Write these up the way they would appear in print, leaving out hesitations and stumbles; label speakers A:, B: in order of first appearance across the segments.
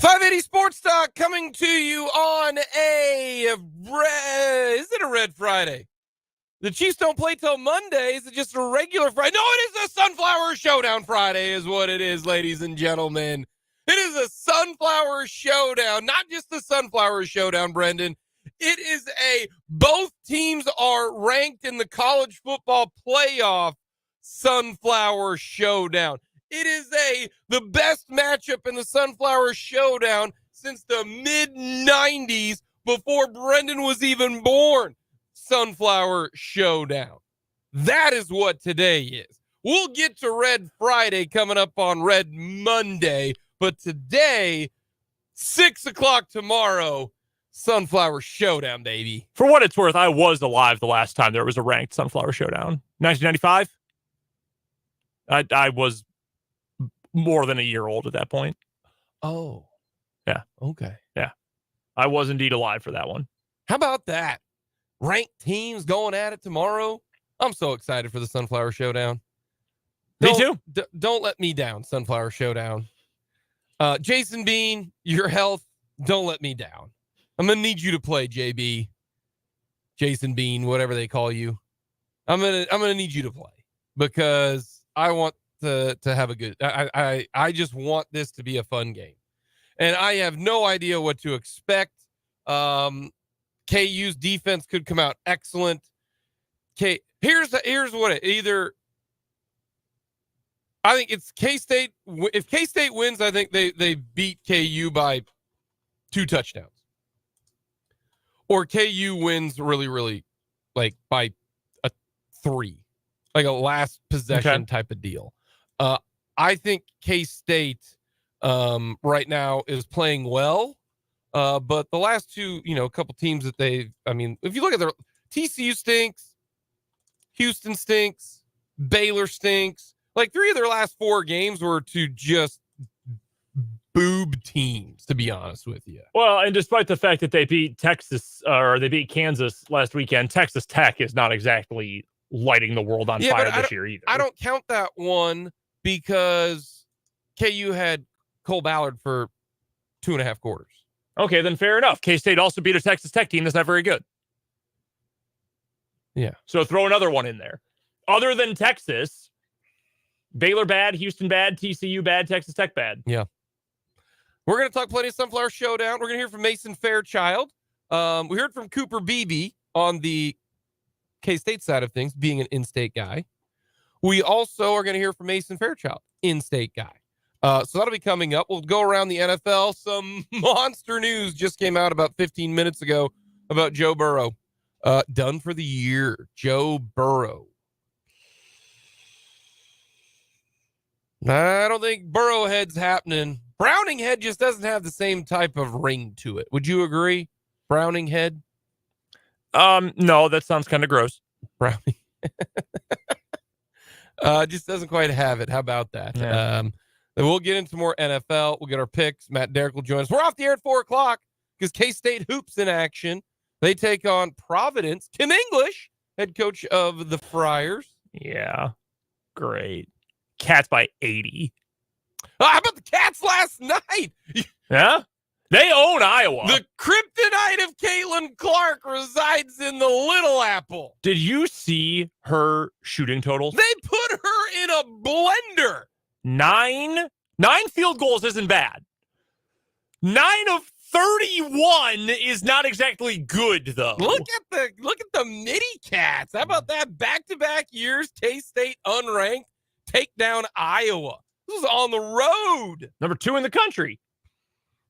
A: 580 Sports Talk coming to you on is it a Red Friday? The Chiefs don't play till Monday. Is it just a regular Friday? No, it is a Sunflower Showdown Friday is what it is, ladies and gentlemen. It is a Sunflower Showdown, not just the Sunflower Showdown, Brendan. It is both teams are ranked in the college football playoff Sunflower Showdown. It is the best matchup in the Sunflower Showdown since the mid-90s, before Brendan was even born. Sunflower Showdown. That is what today is. We'll get to Red Friday coming up on Red Monday, but today, 6 o'clock tomorrow, Sunflower Showdown, baby.
B: For what it's worth, I was alive the last time there was a ranked Sunflower Showdown. 1995? I was more than a year old at that point.
A: Oh.
B: Yeah.
A: Okay.
B: Yeah. I was indeed alive for that one.
A: How about that? Ranked teams going at it tomorrow. I'm so excited for the Sunflower Showdown.
B: Me too.
A: Don't let me down, Sunflower Showdown. Jason Bean, your health, don't let me down. I'm going to need you to play, JB. Jason Bean, whatever they call you. I'm going to need you to play because I want to have a good I just want this to be a fun game. And I have no idea what to expect. KU's defense could come out excellent. Here's what it either. I think it's K-State. If K-State wins, I think they beat KU by 2 touchdowns. Or KU wins really, really like by a 3, like a last possession type of deal. I think K-State right now is playing well. But the last two, couple teams that if you look at their TCU stinks, Houston stinks, Baylor stinks. Like 3 of their last 4 games were to just boob teams, to be honest with you.
B: Well, and despite the fact that they beat Texas or they beat Kansas last weekend, Texas Tech is not exactly lighting the world on fire this year either.
A: I don't count that one because KU had Cole Ballard for 2.5 quarters.
B: Okay, then fair enough. K-State also beat a Texas Tech team that's not very good.
A: Yeah.
B: So throw another one in there. Other than Texas, Baylor bad, Houston bad, TCU bad, Texas Tech bad.
A: Yeah. We're going to talk plenty of Sunflower Showdown. We're going to hear from Mason Fairchild. We heard from Cooper Beebe on the K-State side of things, being an in-state guy. We also are going to hear from Mason Fairchild, in-state guy. So that'll be coming up. We'll go around the NFL. Some monster news just came out about 15 minutes ago about Joe Burrow. Done for the year. Joe Burrow. I don't think Burrow head's happening. Browning head just doesn't have the same type of ring to it. Would you agree? Browning head?
B: No, that sounds kind of gross.
A: Browning. Just doesn't quite have it. How about that?
B: Yeah.
A: Then we'll get into more NFL. We'll get our picks. Matt Derrick will join us. We're off the air at 4 o'clock because K-State hoops in action. They take on Providence. Tim English, head coach of the Friars.
B: Yeah, great. Cats by 80.
A: How about the Cats last night?
B: Yeah, they own Iowa.
A: The kryptonite of Caitlin Clark resides in the Little Apple.
B: Did you see her shooting totals?
A: They put her in a blender.
B: 9 field goals isn't bad. 9 of 31 is not exactly good, though.
A: Look at the Midi Cats. How about that? Back-to-back years, K-State unranked, take down Iowa. This is on the road.
B: Number 2 in the country.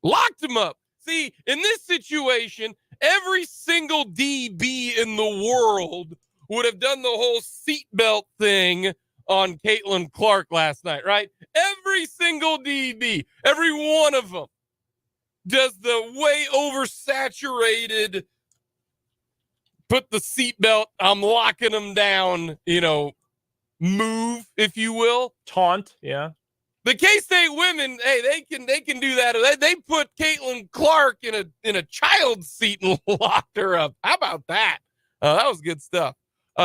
A: Locked them up. See, in this situation, every single DB in the world would have done the whole seatbelt thing on Caitlin Clark last night, right? Every single DB, every one of them does the way oversaturated, put the seatbelt, I'm locking them down, move, if you will.
B: Taunt, yeah.
A: The K-State women, hey, they can do that. They put Caitlin Clark in a child's seat and locked her up. How about that? That was good stuff.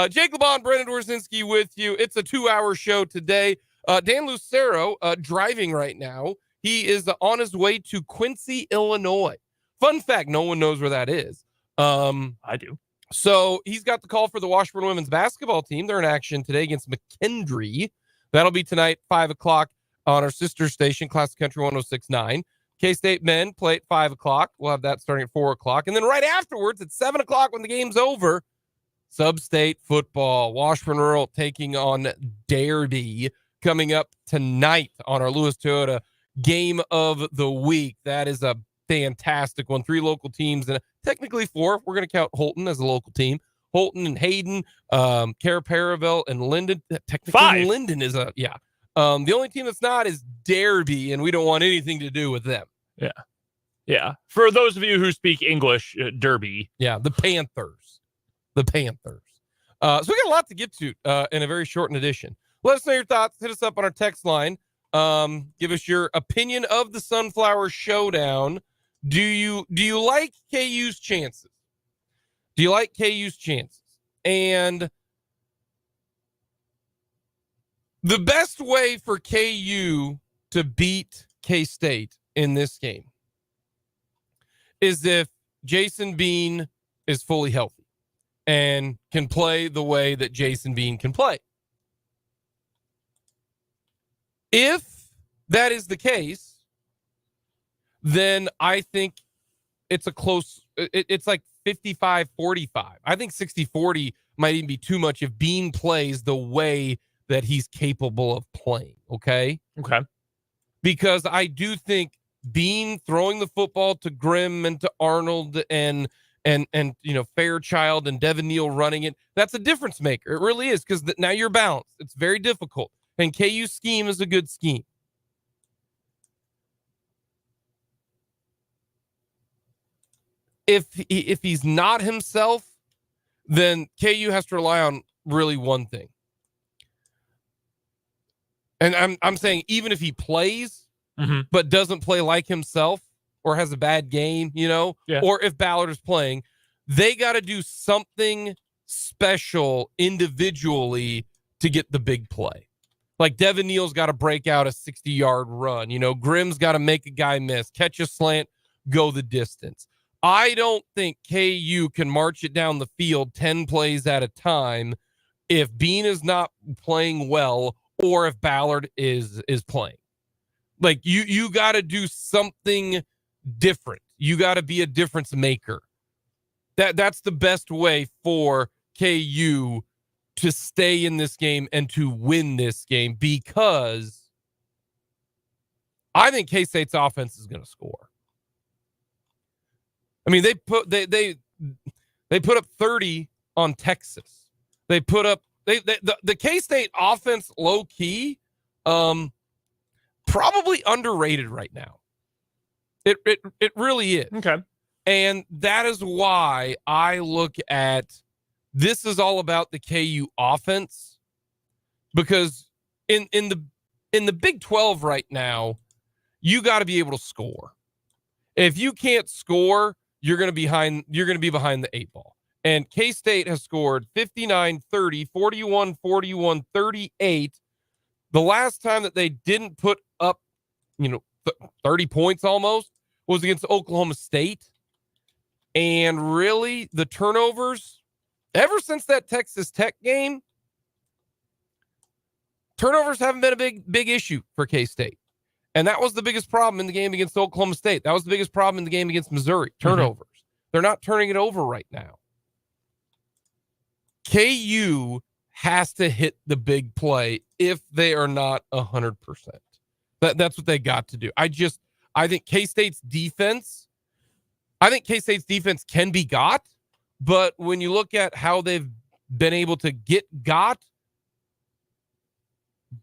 A: Jake LeBon, Brendan Dorsinski with you. It's a 2-hour show today. Dan Lucero driving right now. He is on his way to Quincy, Illinois. Fun fact, no one knows where that is.
B: I do.
A: So he's got the call for the Washburn women's basketball team. They're in action today against McKendree. That'll be tonight, 5 o'clock on our sister station, Classic Country 106.9. K-State men play at 5 o'clock. We'll have that starting at 4 o'clock. And then right afterwards at 7 o'clock when the game's over, Sub-State football. Washburn Rural taking on Derby coming up tonight on our Lewis Toyota game of the week. That is a fantastic one. 3 local teams and technically 4. We're going to count Holton as a local team. Holton and Hayden, Paravel and Linden. Technically
B: 5.
A: Linden is the only team that's not is Derby, and we don't want anything to do with them.
B: Yeah. For those of you who speak English, Derby.
A: Yeah, the Panthers. So we got a lot to get to in a very shortened edition. Let us know your thoughts. Hit us up on our text line. Give us your opinion of the Sunflower Showdown. Do you like KU's chances? Do you like KU's chances? And the best way for KU to beat K-State in this game is if Jason Bean is fully healthy and can play the way that Jason Bean can play. If that is the case, then I think it's a close, it's like 55-45. I think 60-40 might even be too much if Bean plays the way that he's capable of playing, okay?
B: Okay.
A: Because I do think Bean throwing the football to Grimm and to Arnold and Fairchild and Devin Neal running it, that's a difference maker. It really is, because now you're balanced. It's very difficult. And KU's scheme is a good scheme. If he's not himself, then KU has to rely on really one thing. And I'm saying even if he plays, but doesn't play like himself or has a bad game, or if Ballard is playing, they got to do something special individually to get the big play. Like Devin Neal's got to break out a 60-yard run. Grimm's got to make a guy miss, catch a slant, go the distance. I don't think KU can march it down the field 10 plays at a time if Bean is not playing well or if Ballard is playing. Like you got to do something different. You got to be a difference maker. That's the best way for KU to stay in this game and to win this game, because I think K-State's offense is going to score. I mean, they put up 30 on Texas. They put up the K-State offense low key, probably underrated right now. It really is.
B: Okay. And
A: that is why I look at this is all about the KU offense, because in the Big 12 right now, you got to be able to score. If you can't score, you're going to be behind the 8 ball. And K-State has scored 59, 30, 41, 41, 38. The last time that they didn't put up, 30 points almost was against Oklahoma State. And really, the turnovers, ever since that Texas Tech game, turnovers haven't been a big issue for K-State. And that was the biggest problem in the game against Oklahoma State. That was the biggest problem in the game against Missouri, turnovers. They're not turning it over right now. KU has to hit the big play if they are not 100%. That's what they got to do. I think K-State's defense can be got, but when you look at how they've been able to get got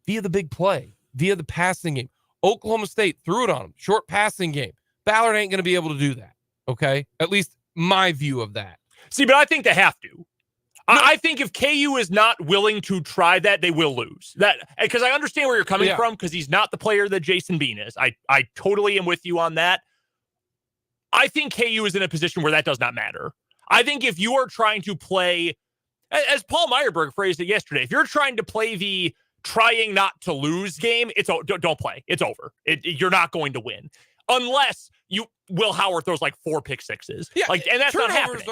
A: via the big play, via the passing game. Oklahoma State threw it on them, short passing game. Ballard ain't going to be able to do that, okay? At least my view of that.
B: See, but I think they have to. I think if KU is not willing to try that, they will lose. That because I understand where you're coming from, because he's not the player that Jason Bean is. I totally am with you on that. I think KU is in a position where that does not matter. I think if you are trying to play, as Paul Meyerberg phrased it yesterday, if you're trying to play the trying not to lose game, don't play. It's over. You're not going to win unless Will Howard throws like 4 pick sixes.
A: Yeah,
B: and that's not happening.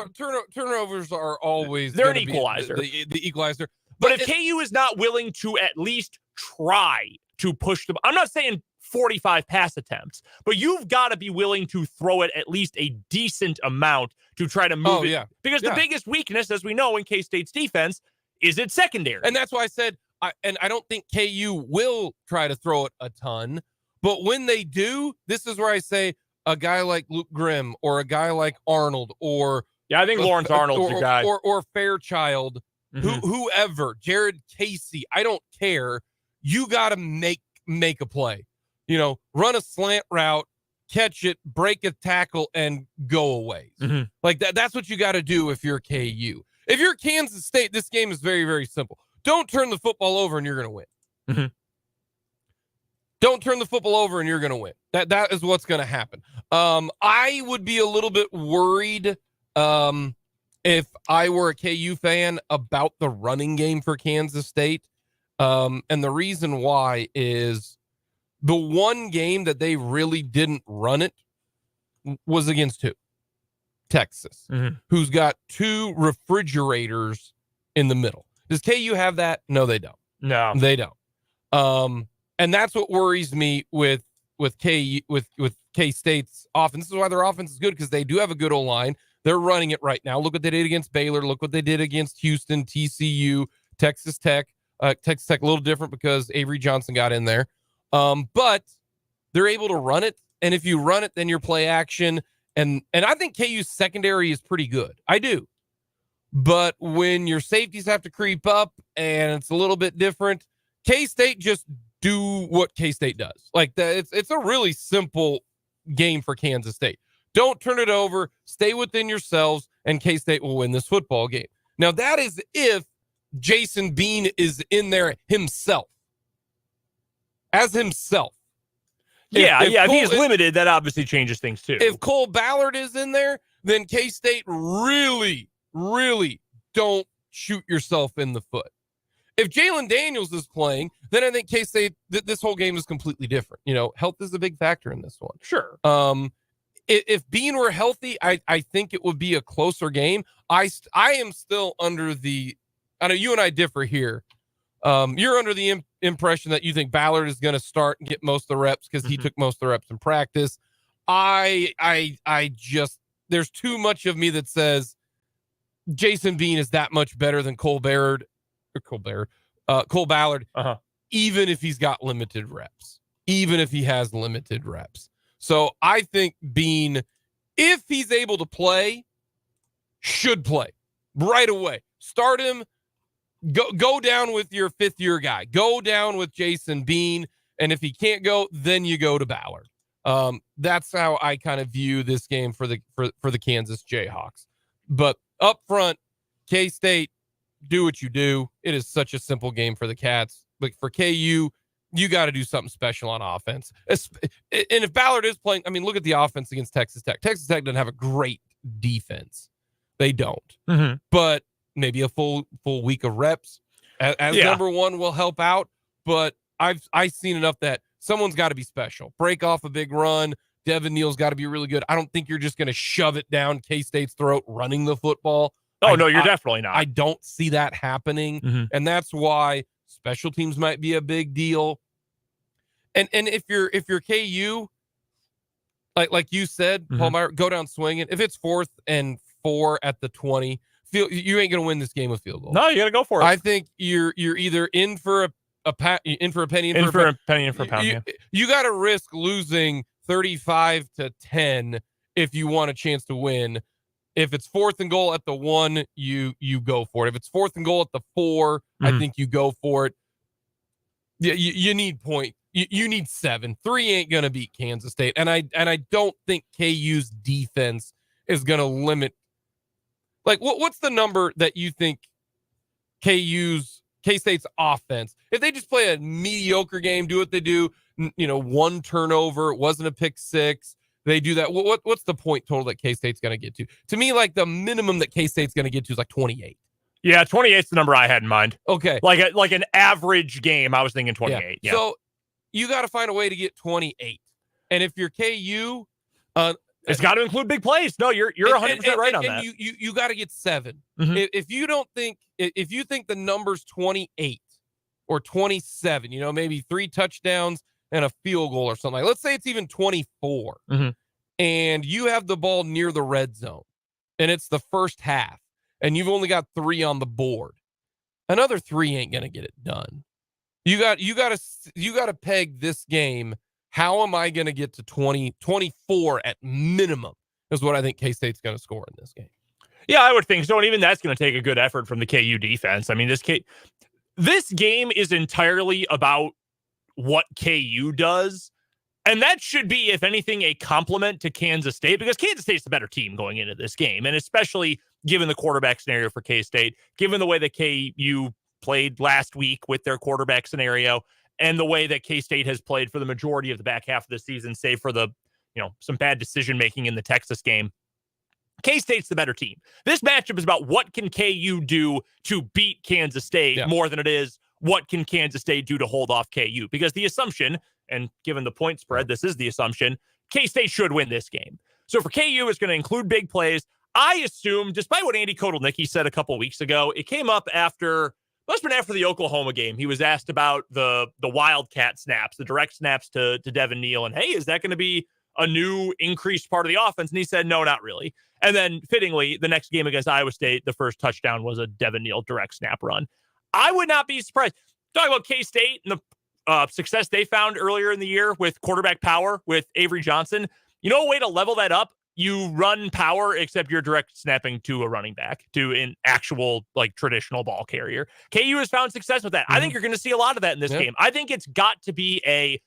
A: Turnovers are always
B: they're an equalizer.
A: The equalizer.
B: But if KU is not willing to at least try to push them, I'm not saying 45 pass attempts, but you've got to be willing to throw it at least a decent amount to try to move it.
A: Yeah.
B: Because the biggest weakness, as we know, in K-State's defense is its secondary.
A: And that's why I said, I don't think KU will try to throw it a ton. But when they do, this is where I say a guy like Luke Grimm or a guy like Arnold or
B: I think Lawrence Arnold's the guy.
A: Or Fairchild, whoever, Jared Casey, I don't care. You got to make a play. Run a slant route, catch it, break a tackle, and go away. Like that's what you got to do if you're KU. If you're Kansas State, this game is very, very simple. Don't turn the football over and you're going to win. Don't turn the football over and you're going to win. That is what's going to happen. I would be a little bit worried if I were a KU fan about the running game for Kansas State. And the reason why is the one game that they really didn't run it was against who? Texas, who's got 2 refrigerators in the middle. Does KU have that? No, they don't.
B: No,
A: they don't. And that's what worries me with K-State's offense. This is why their offense is good, because they do have a good O-line. They're running it right now. Look what they did against Baylor. Look what they did against Houston, TCU, Texas Tech. Texas Tech a little different because Avery Johnson got in there. But they're able to run it. And if you run it, then your play action. And I think KU's secondary is pretty good. I do. But when your safeties have to creep up and it's a little bit different, K-State just do what K-State does. Like it's a really simple game for Kansas State. Don't turn it over. Stay within yourselves, and K-State will win this football game. Now, that is if Jason Bean is in there himself. As himself.
B: If he is limited, that obviously changes things too.
A: If Cole Ballard is in there, then K-State really, really don't shoot yourself in the foot. If Jalen Daniels is playing, then I think K-State, this whole game is completely different. Health is a big factor in this one.
B: Sure.
A: If Bean were healthy, I think it would be a closer game. I am still under I know you and I differ here. You're under the impression that you think Ballard is going to start and get most of the reps because he took most of the reps in practice. I just, there's too much of me that says Jason Bean is that much better than Cole Ballard, even if he's got limited reps, even if he has limited reps. So I think Bean, if he's able to play, should play right away. Start him. Go down with your 5th-year guy. Go down with Jason Bean. And if he can't go, then you go to Ballard. That's how I kind of view this game for the Kansas Jayhawks. But up front, K-State, do what you do. It is such a simple game for the Cats. Like for KU, you got to do something special on offense. And if Ballard is playing, I mean, look at the offense against Texas Tech. Texas Tech doesn't have a great defense. They don't. But maybe a full week of reps as number one will help out. But I've seen enough that someone's got to be special. Break off a big run. Devin Neal's got to be really good. I don't think you're just going to shove it down K-State's throat running the football.
B: No, you're definitely not.
A: I don't see that happening. And that's why special teams might be a big deal. And if you're KU, like you said, Paul Meyer, go down swinging. If it's 4th and 4 at the 20, you ain't gonna win this game with field goal.
B: No, you gotta go for it.
A: I think you're either in for a penny, in for a pound. You got to risk losing 35-10 if you want a chance to win. If it's 4th and goal at the 1, you go for it. If it's 4th and goal at the 4, I think you go for it. Yeah, you need point. You need 7. 3 ain't gonna beat Kansas State, and I don't think KU's defense is gonna limit. Like, what's the number that you think K-State's offense, if they just play a mediocre game, do what they do, 1 turnover, it wasn't a pick 6, they do that. What's the point total that K-State's going to get to? To me, like the minimum that K-State's going to get to is like 28.
B: Yeah, 28 is the number I had in mind.
A: Okay.
B: Like an average game, I was thinking 28. Yeah.
A: So you got to find a way to get 28. And if you're KU,
B: it's got to include big plays. No, you're 100% right on that.
A: And you got to get 7.
B: Mm-hmm.
A: If you think the number's 28 or 27, maybe 3 touchdowns and a field goal or something. Let's say it's even 24.
B: Mm-hmm.
A: And you have the ball near the red zone and it's the first half and you've only got 3 on the board. Another 3 ain't going to get it done. You got to peg this game. How am I going to get to 24 at minimum is what I think K-State's going to score in this game.
B: Yeah, I would think so. And even that's going to take a good effort from the KU defense. I mean, this game is entirely about what KU does. And that should be, if anything, a compliment to Kansas State, because Kansas State's the better team going into this game. And especially given the quarterback scenario for K-State, given the way that KU played last week with their quarterback scenario, and the way that K-State has played for the majority of the back half of the season, save for the, some bad decision-making in the Texas game. K-State's the better team. This matchup is about what can KU do to beat Kansas State more than it is what can Kansas State do to hold off KU. Because the assumption, and given the point spread, this is the assumption, K-State should win this game. So for KU, it's going to include big plays. I assume, despite what Andy Kotelnicki said a couple weeks ago, it came up must have been after the Oklahoma game. He was asked about the Wildcat snaps, the direct snaps to Devin Neal. And hey, is that going to be a new increased part of the offense? And he said, no, not really. And then fittingly, the next game against Iowa State, the first touchdown was a Devin Neal direct snap run. I would not be surprised. Talking about K-State and the success they found earlier in the year with quarterback power with Avery Johnson. A way to level that up? You run power, except you're direct snapping to a running back, to an actual traditional ball carrier. KU has found success with that. I think you're going to see a lot of that in this game. I think it's got to be a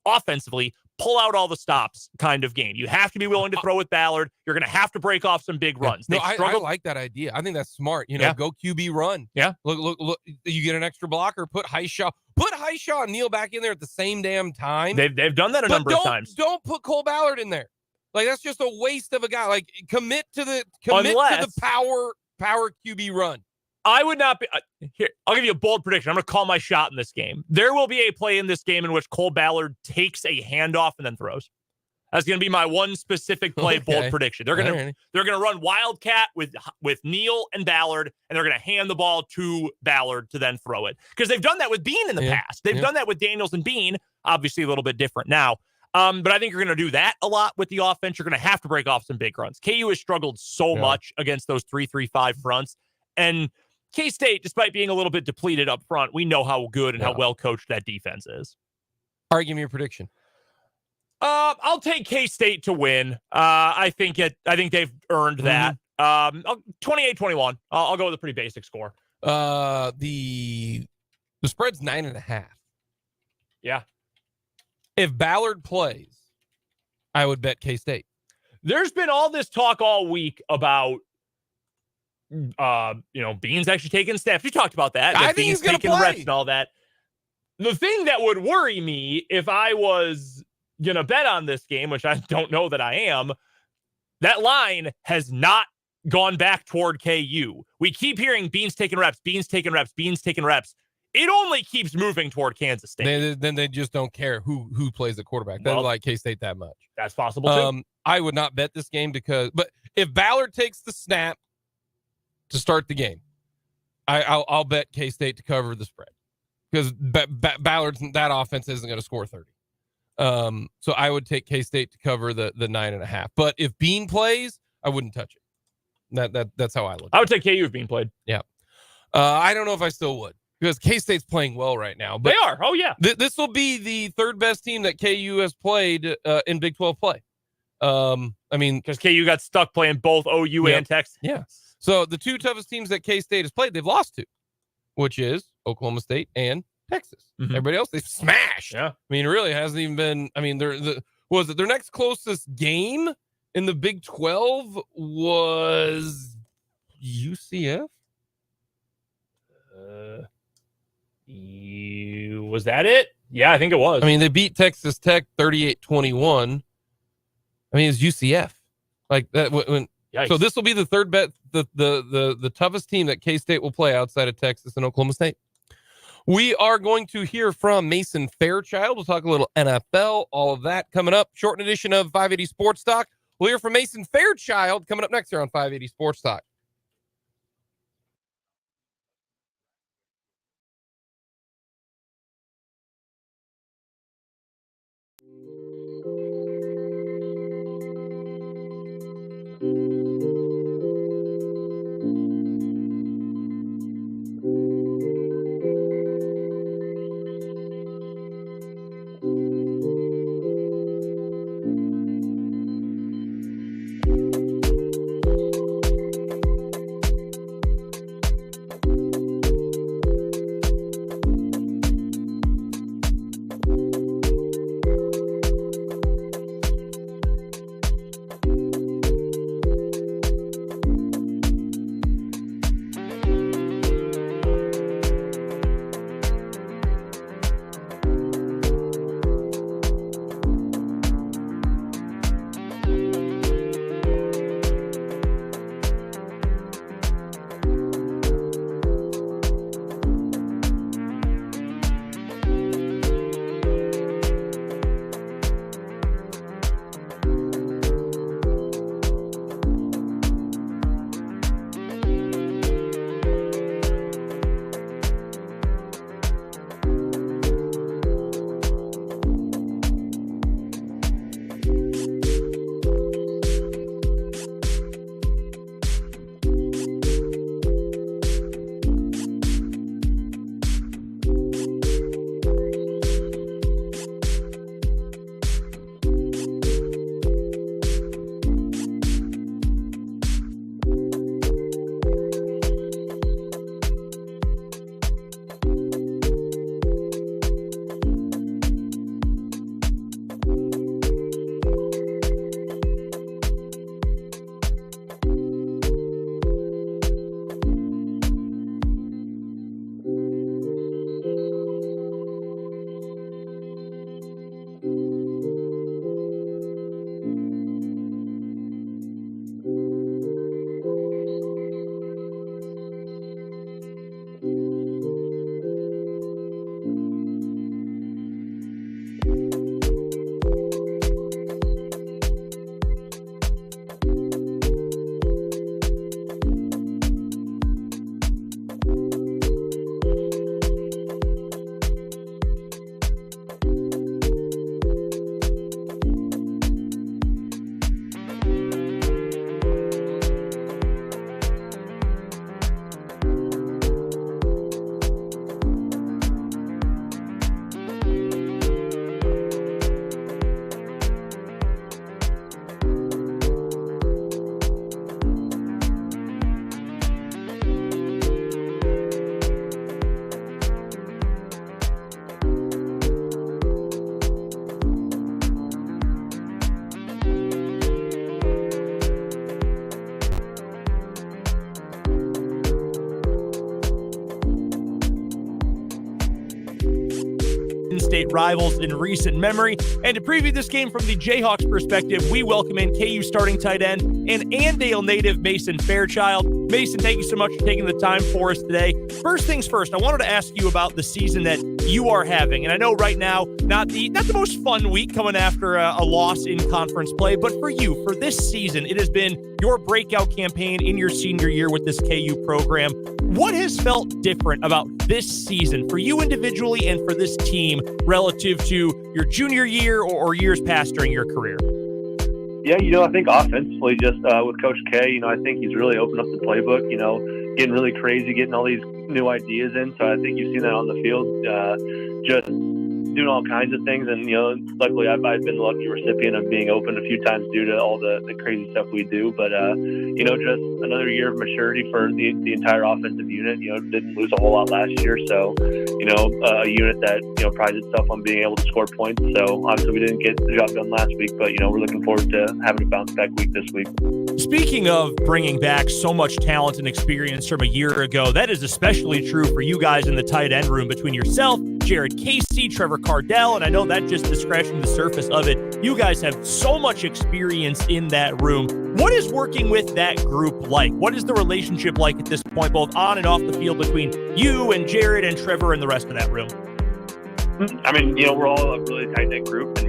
B: offensively pull out all the stops kind of game. You have to be willing to throw with Ballard. You're going to have to break off some big runs.
A: No, I like that idea. I think that's smart. Go QB run.
B: Yeah.
A: Look. You get an extra blocker. Put Highshaw and Neal back in there at the same damn time.
B: They've done that a number of times.
A: Don't put Cole Ballard in there. That's just a waste of a guy. Commit to the power QB run.
B: I would not be here. I'll give you a bold prediction. I'm going to call my shot in this game. There will be a play in this game in which Cole Ballard takes a handoff and then throws. That's going to be my one specific play bold prediction. They're going to run Wildcat with Neal and Ballard, and they're going to hand the ball to Ballard to then throw it, because they've done that with Bean in the past. They've done that with Daniels and Bean. Obviously, a little bit different now. But I think you're going to do that a lot with the offense. You're going to have to break off some big runs. KU has struggled so much against those 3-3-5 fronts, and K-State, despite being a little bit depleted up front, we know how good and how well coached that defense is.
A: All right, give me your prediction.
B: I'll take K-State to win. I think they've earned that. 28-21. I'll go with a pretty basic score.
A: The spread's 9.5.
B: Yeah.
A: If Ballard plays, I would bet K-State.
B: There's been all this talk all week about Bean's actually taking snaps. We talked about that.
A: I think he's going to play.
B: Reps and all that. The thing that would worry me if I was going to bet on this game, which I don't know that I am, that line has not gone back toward KU. We keep hearing Bean's taking reps, Bean's taking reps, Bean's taking reps. It only keeps moving toward Kansas State.
A: Then they just don't care who plays the quarterback. They don't like K-State that much.
B: That's possible too.
A: I would not bet this game but if Ballard takes the snap to start the game, I'll bet K-State to cover the spread, because Ballard's that offense isn't going to score 30. So I would take K-State to cover the 9.5. But if Bean plays, I wouldn't touch it. That's how I look.
B: I would take KU if Bean played.
A: Yeah. I don't know if I still would, because K-State's playing well right now. But
B: they are. Oh yeah.
A: This will be the third best team that KU has played in Big 12 play.
B: Because KU got stuck playing both OU and Texas.
A: Yeah. So the two toughest teams that K-State has played, they've lost to, which is Oklahoma State and Texas. Mm-hmm. Everybody else, they've smashed.
B: Yeah.
A: It really hasn't even been. Their next closest game in the Big 12 was UCF.
B: Was that it? Yeah, I think it was.
A: They beat Texas Tech 38-21. It's UCF. Like that when.
B: Yikes.
A: So this will be the third bet, the toughest team that K-State will play outside of Texas and Oklahoma State. We are going to hear from Mason Fairchild. We'll talk a little NFL, all of that coming up. Shortened edition of 580 Sports Talk. We'll hear from Mason Fairchild coming up next here on 580 Sports Talk.
B: State rivals in recent memory. And to preview this game from the Jayhawks perspective, we welcome in KU starting tight end and Andale native Mason Fairchild. Mason, thank you so much for taking the time for us today. First things first, I wanted to ask you about the season that you are having. And I know right now, not the most fun week coming after a loss in conference play, but for you, for this season, it has been your breakout campaign in your senior year with this KU program. What has felt different about this season for you individually and for this team relative to your junior year or years past during your career?
C: Yeah, I think offensively, just with Coach K, I think he's really opened up the playbook, getting really crazy, getting all these new ideas in. So I think you've seen that on the field, just doing all kinds of things. And, luckily I've been the lucky recipient of being open a few times due to all the crazy stuff we do. But, just another year of maturity for the entire offensive unit. Didn't lose a whole lot last year. So, a unit that, prides itself on being able to score points. So obviously we didn't get the job done last week, but, we're looking forward to having a bounce back week this week.
B: Speaking of bringing back so much talent and experience from a year ago, that is especially true for you guys in the tight end room between yourself, Jared Casey, Trevor Cardell, and I know that just is scratching the surface of it. You guys have so much experience in that room. What is working with that group like? What is the relationship like at this point, both on and off the field, between you and Jared and Trevor and the rest of that room?
C: I mean, we're all a really tight-knit group, and,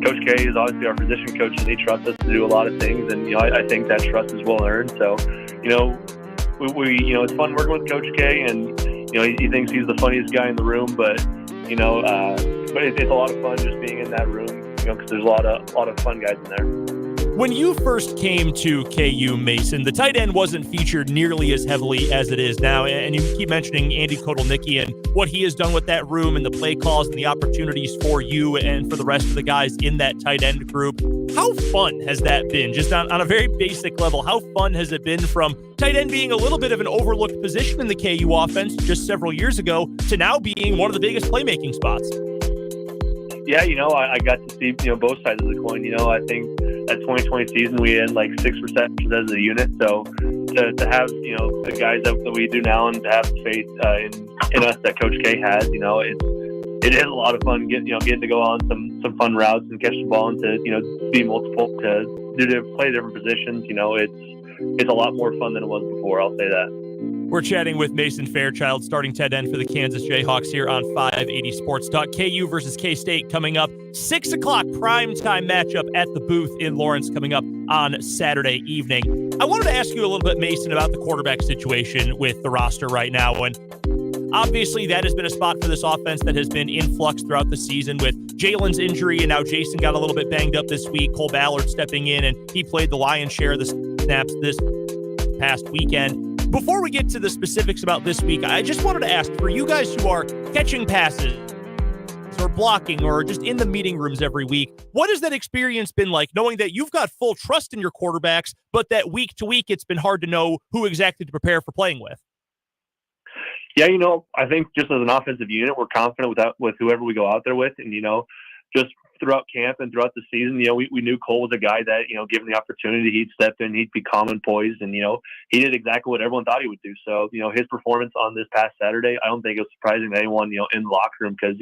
C: Coach K is obviously our position coach, and he trusts us to do a lot of things, and, I think that trust is well-earned. So, we it's fun working with Coach K, and, he thinks he's the funniest guy in the room, but, but it's a lot of fun just being in that room, because there's a lot of fun guys in there.
B: When you first came to KU, Mason, the tight end wasn't featured nearly as heavily as it is now. And you keep mentioning Andy Kotelnicki and what he has done with that room and the play calls and the opportunities for you and for the rest of the guys in that tight end group. How fun has that been? Just on a very basic level, how fun has it been from tight end being a little bit of an overlooked position in the KU offense just several years ago to now being one of the biggest playmaking spots?
C: Yeah, I got to see, both sides of the coin. I think that 2020 season we had like 6 receptions as a unit. So to have, the guys that we do now and to have faith in us that Coach K has, it is a lot of fun getting to go on some fun routes and catch the ball and to, be multiple, to play different positions. It's a lot more fun than it was before. I'll say that.
B: We're chatting with Mason Fairchild, starting tight end for the Kansas Jayhawks here on 580 Sports Talk. KU versus K-State coming up. 6 o'clock primetime matchup at the booth in Lawrence coming up on Saturday evening. I wanted to ask you a little bit, Mason, about the quarterback situation with the roster right now. And obviously that has been a spot for this offense that has been in flux throughout the season with Jalen's injury, and now Jason got a little bit banged up this week. Cole Ballard stepping in, and he played the lion's share of the snaps this past weekend. Before we get to the specifics about this week, I just wanted to ask, for you guys who are catching passes or blocking or just in the meeting rooms every week, what has that experience been like, knowing that you've got full trust in your quarterbacks, but that week to week it's been hard to know who exactly to prepare for playing with?
C: Yeah, I think just as an offensive unit, we're confident with whoever we go out there with. And, just throughout camp and throughout the season, we knew Cole was a guy that, given the opportunity, he'd step in, he'd be calm and poised. And, he did exactly what everyone thought he would do. So, his performance on this past Saturday, I don't think it was surprising to anyone, in the locker room because,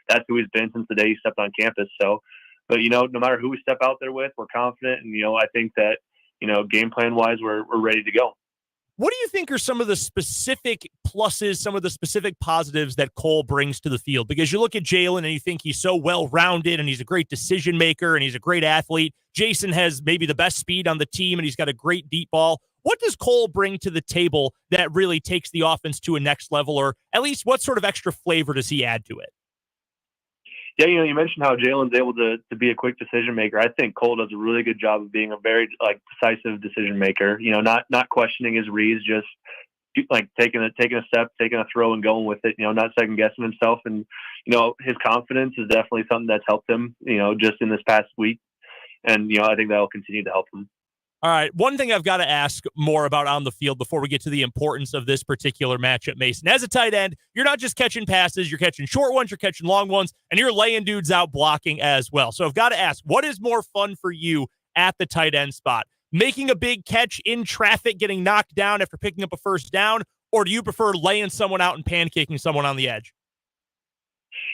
C: that's who he's been since the day he stepped on campus. So, but, no matter who we step out there with, we're confident. And, I think that, game plan wise, we're ready to go.
B: What do you think are some of the specific pluses, some of the specific positives that Cole brings to the field? Because you look at Jalen and you think he's so well-rounded and he's a great decision maker and he's a great athlete. Jason has maybe the best speed on the team and he's got a great deep ball. What does Cole bring to the table that really takes the offense to a next level, or at least what sort of extra flavor does he add to it?
C: Yeah, you mentioned how Jalen's able to be a quick decision maker. I think Cole does a really good job of being a very decisive decision maker. Not questioning his reads, just taking a step, taking a throw, and going with it. Not second guessing himself. And his confidence is definitely something that's helped him. Just in this past week, and I think that will continue to help him.
B: All right, one thing I've got to ask more about on the field before we get to the importance of this particular matchup, Mason. As a tight end, you're not just catching passes, you're catching short ones, you're catching long ones, and you're laying dudes out blocking as well. So I've got to ask, what is more fun for you at the tight end spot? Making a big catch in traffic, getting knocked down after picking up a first down, or do you prefer laying someone out and pancaking someone on the edge?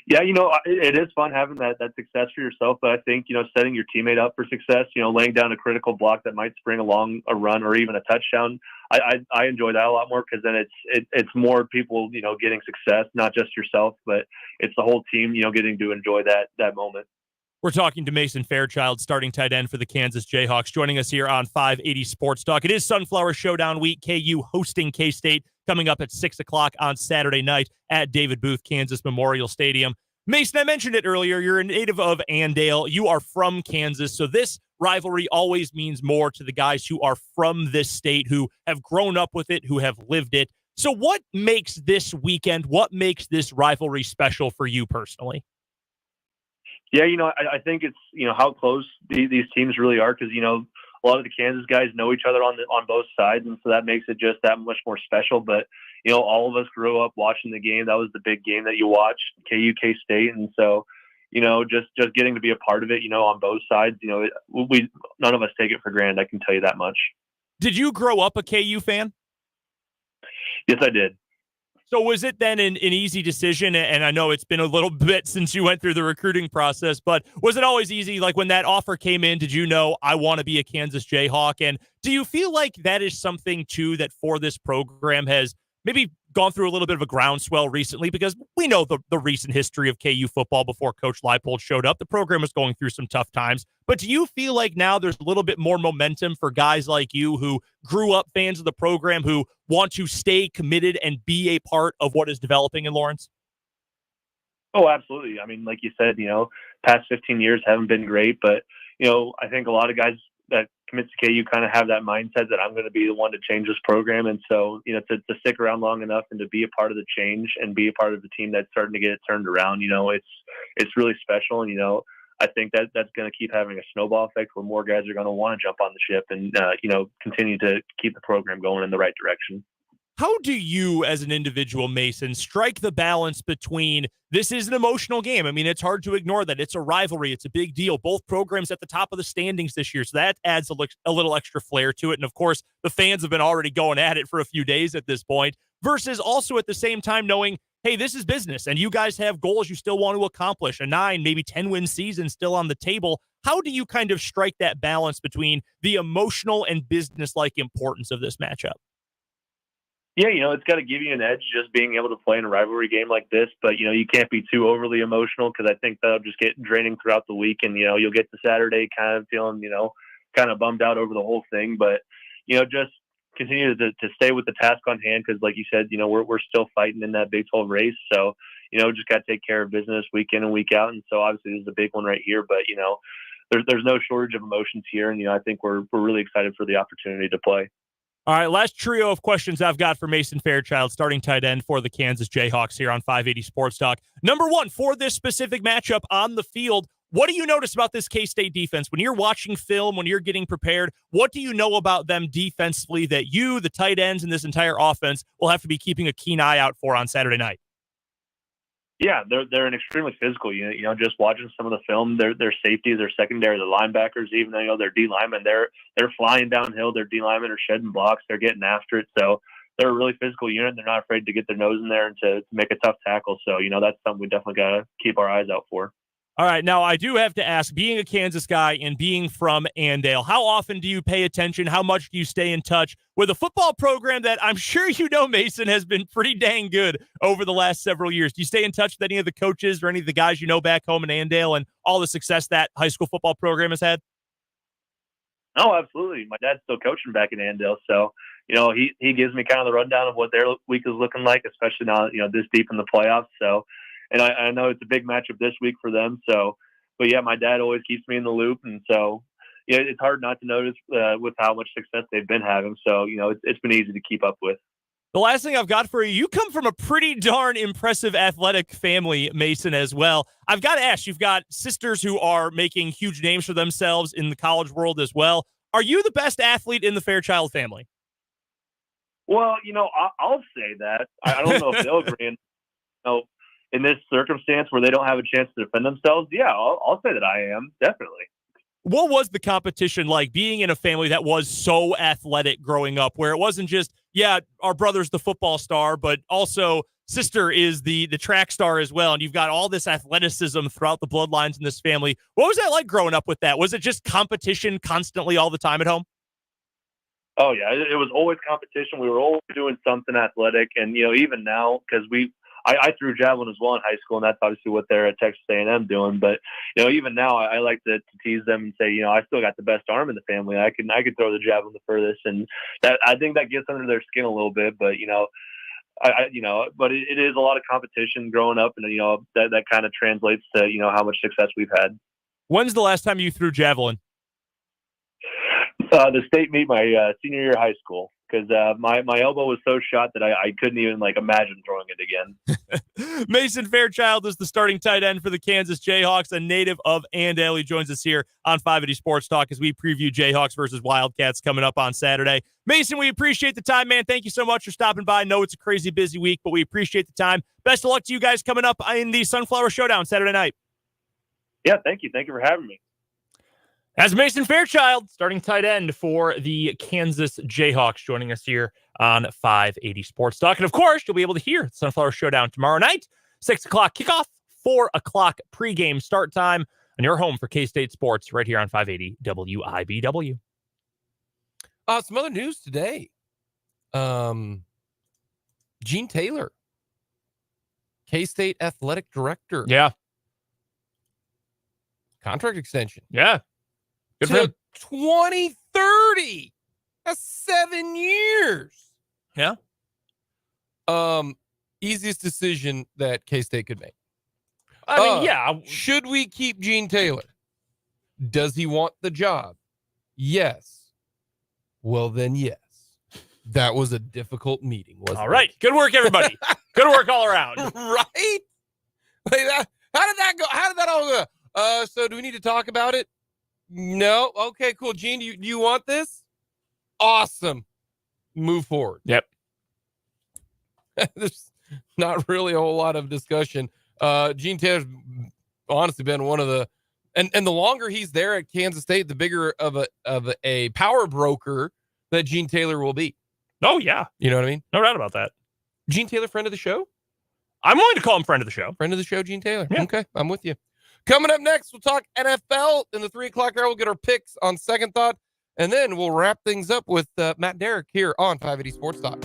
C: Yeah, it is fun having that success for yourself, but I think, setting your teammate up for success, laying down a critical block that might spring along a run or even a touchdown, I enjoy that a lot more because then it's more people, getting success, not just yourself, but it's the whole team, getting to enjoy that moment.
B: We're talking to Mason Fairchild, starting tight end for the Kansas Jayhawks, joining us here on 580 Sports Talk. It is Sunflower Showdown week. KU hosting K-State coming up at 6 o'clock on Saturday night at David Booth, Kansas Memorial Stadium. Mason, I mentioned it earlier. You're a native of Andale. You are from Kansas, so this rivalry always means more to the guys who are from this state, who have grown up with it, who have lived it. So what makes this weekend, what makes this rivalry special for you personally?
C: Yeah, I think it's, how close these teams really are because, a lot of the Kansas guys know each other on both sides, and so that makes it just that much more special. But, all of us grew up watching the game. That was the big game that you watched, KU, K-State. And so, just getting to be a part of it, on both sides, none of us take it for granted. I can tell you that much.
B: Did you grow up a KU fan?
C: Yes, I did.
B: So was it then an easy decision? And I know it's been a little bit since you went through the recruiting process, but was it always easy? Like when that offer came in, did you know I want to be a Kansas Jayhawk? And do you feel like that is something too that for this program has maybe gone through a little bit of a groundswell recently? Because we know the recent history of KU football before Coach Leipold showed up. The program was going through some tough times. But do you feel like now there's a little bit more momentum for guys like you who grew up fans of the program, who want to stay committed and be a part of what is developing in Lawrence?
C: Oh, absolutely. I mean, like you said, past 15 years haven't been great, but, I think a lot of guys that commit to KU kind of have that mindset that I'm going to be the one to change this program. And so, to stick around long enough and to be a part of the change and be a part of the team that's starting to get it turned around, it's really special. And, I think that's going to keep having a snowball effect where more guys are going to want to jump on the ship and, continue to keep the program going in the right direction.
B: How do you, as an individual, Mason, strike the balance between this is an emotional game? I mean, it's hard to ignore that. It's a rivalry. It's a big deal. Both programs at the top of the standings this year, so that adds a little extra flair to it. And, of course, the fans have been already going at it for a few days at this point, versus also at the same time knowing, hey, this is business, and you guys have goals you still want to accomplish, a 9, maybe 10-win season still on the table. How do you kind of strike that balance between the emotional and business-like importance of this matchup?
C: Yeah, it's got to give you an edge just being able to play in a rivalry game like this. But, you can't be too overly emotional because I think that'll just get draining throughout the week. And, you'll get to Saturday kind of feeling, kind of bummed out over the whole thing. But, just continue to stay with the task on hand because, like you said, we're still fighting in that Big 12 race. So, just got to take care of business week in and week out. And so, obviously, this is a big one right here. But, there's no shortage of emotions here. And, I think we're really excited for the opportunity to play.
B: All right, last trio of questions I've got for Mason Fairchild, starting tight end for the Kansas Jayhawks here on 580 Sports Talk. Number one, for this specific matchup on the field, what do you notice about this K-State defense? When you're watching film, when you're getting prepared, what do you know about them defensively that you, the tight ends, and this entire offense will have to be keeping a keen eye out for on Saturday night?
C: Yeah, they're an extremely physical unit. Just watching some of the film, their safeties, their secondary, the linebackers, even though their D linemen, they're flying downhill. Their D linemen are shedding blocks. They're getting after it. So they're a really physical unit. They're not afraid to get their nose in there and to make a tough tackle. So that's something we definitely got to keep our eyes out for.
B: All right, now I do have to ask, being a Kansas guy and being from Andale, how often do you pay attention? How much do you stay in touch with a football program that I'm sure Mason, has been pretty dang good over the last several years? Do you stay in touch with any of the coaches or any of the guys you know back home in Andale and all the success that high school football program has had?
C: Oh, absolutely. My dad's still coaching back in Andale, so he gives me kind of the rundown of what their week is looking like, especially now this deep in the playoffs. So. And I know it's a big matchup this week for them. So, but yeah, my dad always keeps me in the loop. And so, it's hard not to notice with how much success they've been having. So, it's been easy to keep up with.
B: The last thing I've got for you, you come from a pretty darn impressive athletic family, Mason, as well. I've got to ask, you've got sisters who are making huge names for themselves in the college world as well. Are you the best athlete in the Fairchild family?
C: Well, I'll say that. I don't know if they'll agree. In this circumstance where they don't have a chance to defend themselves, yeah, I'll say that I am, definitely.
B: What was the competition like being in a family that was so athletic growing up, where it wasn't just, yeah, our brother's the football star, but also sister is the track star as well, and you've got all this athleticism throughout the bloodlines in this family. What was that like growing up with that? Was it just competition constantly all the time at home?
C: Oh, yeah, it was always competition. We were always doing something athletic, and, even now, because I threw javelin as well in high school, and that's obviously what they're at Texas A&M doing. But even now, I like to tease them and say, I still got the best arm in the family. I can throw the javelin the furthest, and that I think that gets under their skin a little bit. But but it is a lot of competition growing up, and that kind of translates to how much success we've had.
B: When's the last time you threw javelin?
C: The state meet my senior year of high school. Because my elbow was so shot that I couldn't even imagine throwing it again.
B: Mason Fairchild is the starting tight end for the Kansas Jayhawks, a native of Andale. He joins us here on 580 Sports Talk as we preview Jayhawks versus Wildcats coming up on Saturday. Mason, we appreciate the time, man. Thank you so much for stopping by. I know it's a crazy busy week, but we appreciate the time. Best of luck to you guys coming up in the Sunflower Showdown Saturday night.
C: Yeah, thank you. Thank you for having me.
B: As Mason Fairchild, starting tight end for the Kansas Jayhawks, joining us here on 580 Sports Talk. And of course, you'll be able to hear Sunflower Showdown tomorrow night, 6 o'clock kickoff, 4 o'clock pregame start time, and your home for K-State sports right here on 580 WIBW.
A: Some other news today. Gene Taylor, K-State athletic director.
B: Yeah.
A: Contract extension.
B: Yeah. Good for him.
A: 2030. That's 7 years.
B: Yeah.
A: Easiest decision that K-State could make.
B: I mean, yeah.
A: Should we keep Gene Taylor? Does he want the job? Yes. Well, then yes. That was a difficult meeting, wasn't it?
B: All right. Good work, everybody. Good work all around.
A: Right? Like that, how did that go? How did that all go? So do we need to talk about it? No. Okay, cool. Gene, do you want this? Awesome. Move forward.
B: Yep.
A: There's not really a whole lot of discussion. Gene Taylor's honestly been one of the, and the longer he's there at Kansas State, the bigger of a power broker that Gene Taylor will be.
B: Oh, yeah.
A: You know what I mean?
B: No doubt about that.
A: Gene Taylor, friend of the show?
B: I'm willing to call him friend of the show.
A: Friend of the show, Gene Taylor.
B: Yeah.
A: Okay, I'm with you. Coming up next, we'll talk NFL in the 3 o'clock hour. We'll get our picks on Second Thought, and then we'll wrap things up with Matt Derrick here on 580 Sports Talk.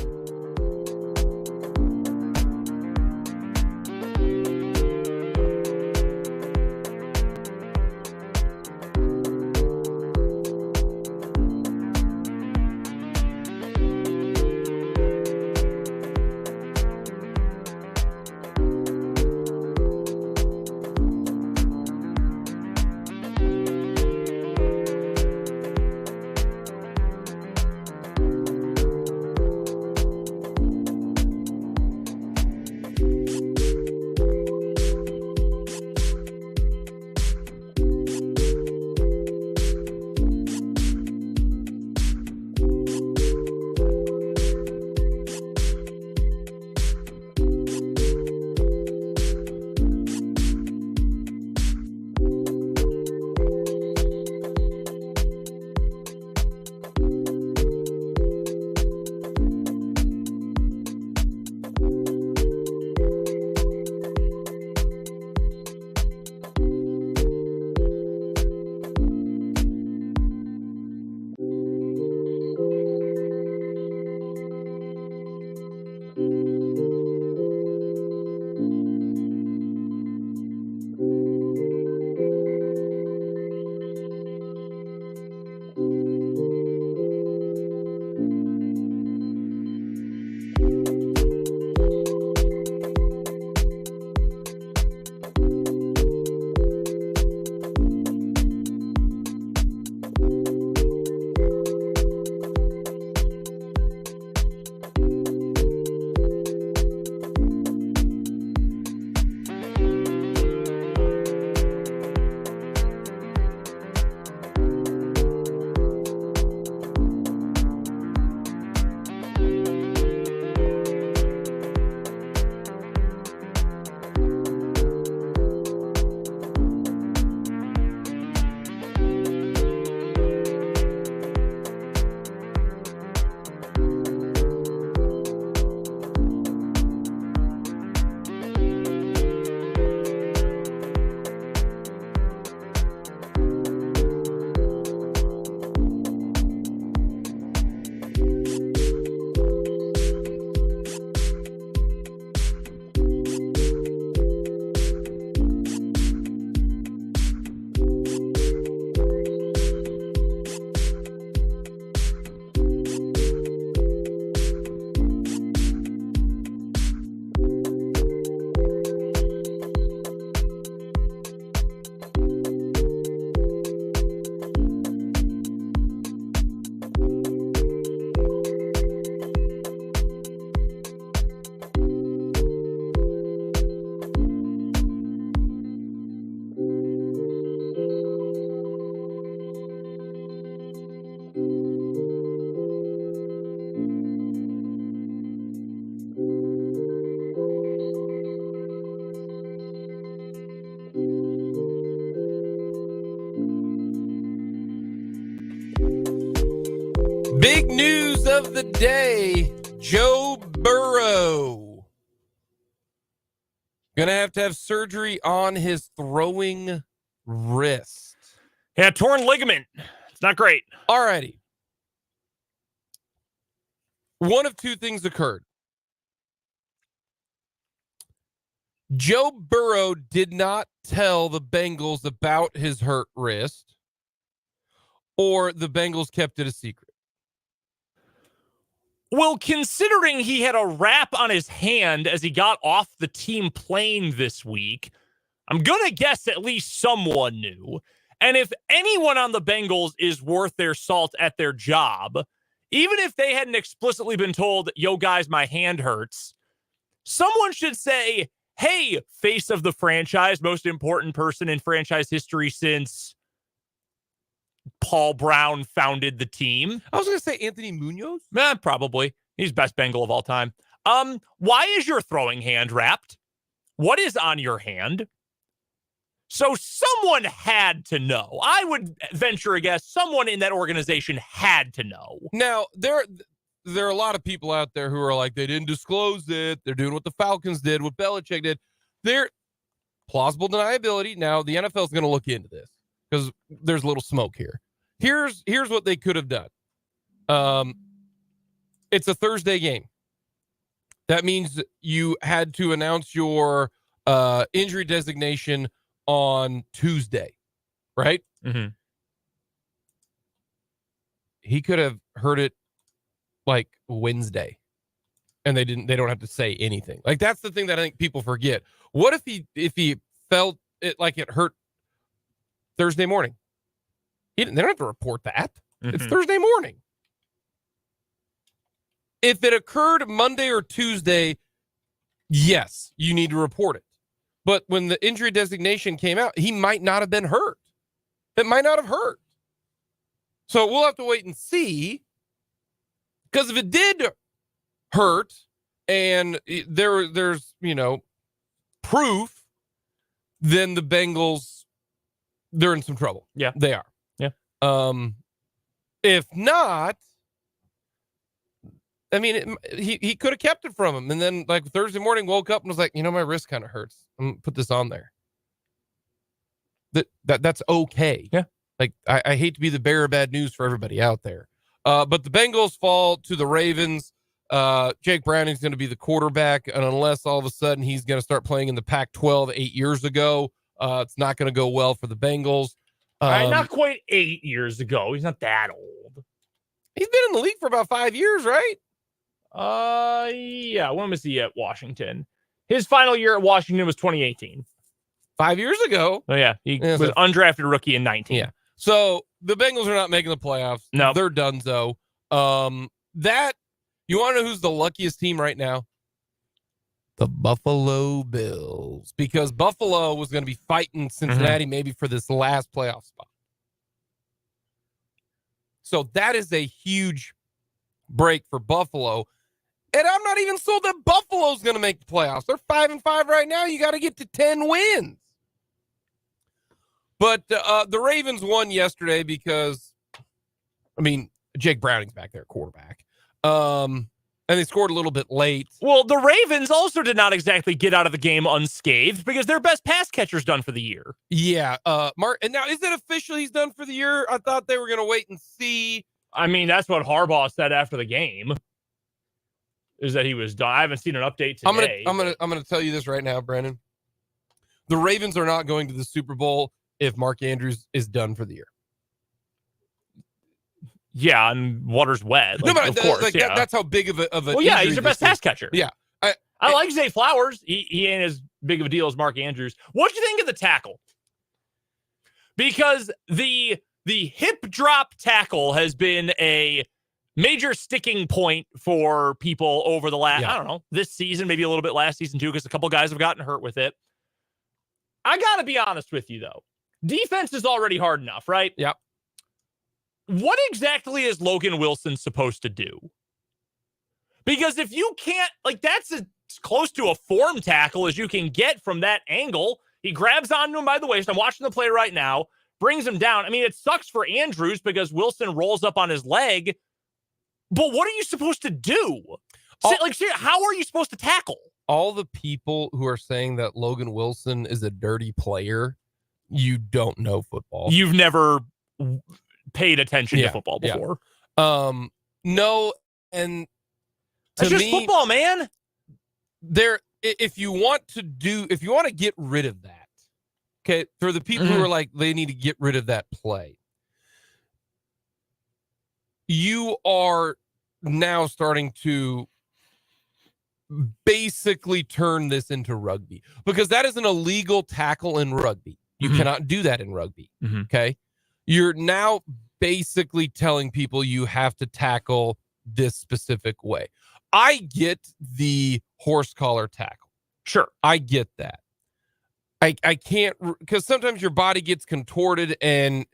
A: Big news of the day, Joe Burrow. Gonna have surgery on his throwing wrist.
B: Yeah, torn ligament. It's not great.
A: Alrighty. One of two things occurred. Joe Burrow did not tell the Bengals about his hurt wrist, or the Bengals kept it a secret.
B: Well, considering he had a wrap on his hand as he got off the team plane this week, I'm going to guess at least someone knew. And if anyone on the Bengals is worth their salt at their job, even if they hadn't explicitly been told, yo, guys, my hand hurts, someone should say, hey, face of the franchise, most important person in franchise history since Paul Brown founded the team.
A: I was going to say Anthony Munoz.
B: Probably. He's best Bengal of all time. Why is your throwing hand wrapped? What is on your hand? So someone had to know. I would venture a guess someone in that organization had to know.
A: Now, there are a lot of people out there who are like, they didn't disclose it. They're doing what the Falcons did, what Belichick did. They're plausible deniability. Now, the NFL is going to look into this because there's a little smoke here. Here's what they could have done. It's a Thursday game. That means you had to announce your injury designation on Tuesday, right?
B: Mm-hmm.
A: He could have heard it like Wednesday, and they don't have to say anything. Like, that's the thing that I think people forget. What if he felt it like it hurt Thursday morning? They don't have to report that. Mm-hmm. It's Thursday morning. If it occurred Monday or Tuesday, yes, you need to report it. But when the injury designation came out, he might not have been hurt. It might not have hurt. So we'll have to wait and see. Because if it did hurt and there's, proof, then the Bengals, they're in some trouble.
B: Yeah.
A: They are.
B: Yeah.
A: If not, I mean, he could have kept it from him. And then, like, Thursday morning, woke up and was like, my wrist kind of hurts. I'm going to put this on there. That's okay.
B: Yeah.
A: Like, I hate to be the bearer of bad news for everybody out there. But the Bengals fall to the Ravens. Jake Browning's going to be the quarterback. And unless all of a sudden he's going to start playing in the Pac-12 8 years ago, it's not going to go well for the Bengals.
B: Not quite 8 years ago. He's not that old.
A: He's been in the league for about 5 years, right?
B: Yeah. When was he at Washington? His final year at Washington was 2018.
A: 5 years ago.
B: Oh, yeah. He was undrafted rookie in 19.
A: Yeah. So the Bengals are not making the playoffs.
B: No.
A: They're donezo. You want to know who's the luckiest team right now? The Buffalo Bills. Because Buffalo was going to be fighting Cincinnati maybe for this last playoff spot. So that is a huge break for Buffalo. And I'm not even sold that Buffalo's going to make the playoffs. They're 5-5 right now. You got to get to 10 wins. But the Ravens won yesterday because, Jake Browning's back there, quarterback. And they scored a little bit late.
B: Well, the Ravens also did not exactly get out of the game unscathed because their best pass catcher's done for the year.
A: Yeah. Mark, and now is it official he's done for the year? I thought they were going to wait and see.
B: That's what Harbaugh said after the game. Is that he was done. I haven't seen an update today.
A: I'm gonna tell you this right now, Brandon. The Ravens are not going to the Super Bowl if Mark Andrews is done for the year.
B: Yeah, and water's wet. Of course,
A: that's how big of a.
B: Well, yeah, he's their best pass catcher.
A: Yeah,
B: I like Zay Flowers. He ain't as big of a deal as Mark Andrews. What do you think of the tackle? Because the hip drop tackle has been a major sticking point for people over the last, I don't know, this season, maybe a little bit last season too, because a couple guys have gotten hurt with it. I got to be honest with you, though. Defense is already hard enough, right?
A: Yep.
B: What exactly is Logan Wilson supposed to do? Because if you can't, that's as close to a form tackle as you can get from that angle. He grabs onto him by the waist. I'm watching the play right now. Brings him down. It sucks for Andrews because Wilson rolls up on his leg. But what are you supposed to do? How are you supposed to tackle?
A: All the people who are saying that Logan Wilson is a dirty player, you don't know football.
B: You've never paid attention to football before.
A: Yeah. No, and
B: it's just football, man.
A: If you want to get rid of that, okay, for the people who are like, they need to get rid of that play, you are now starting to basically turn this into rugby, because that is an illegal tackle in rugby. You cannot do that in rugby. Okay. You're now basically telling people you have to tackle this specific way. I get the horse collar tackle.
B: Sure.
A: I get that. I can't, because sometimes your body gets contorted and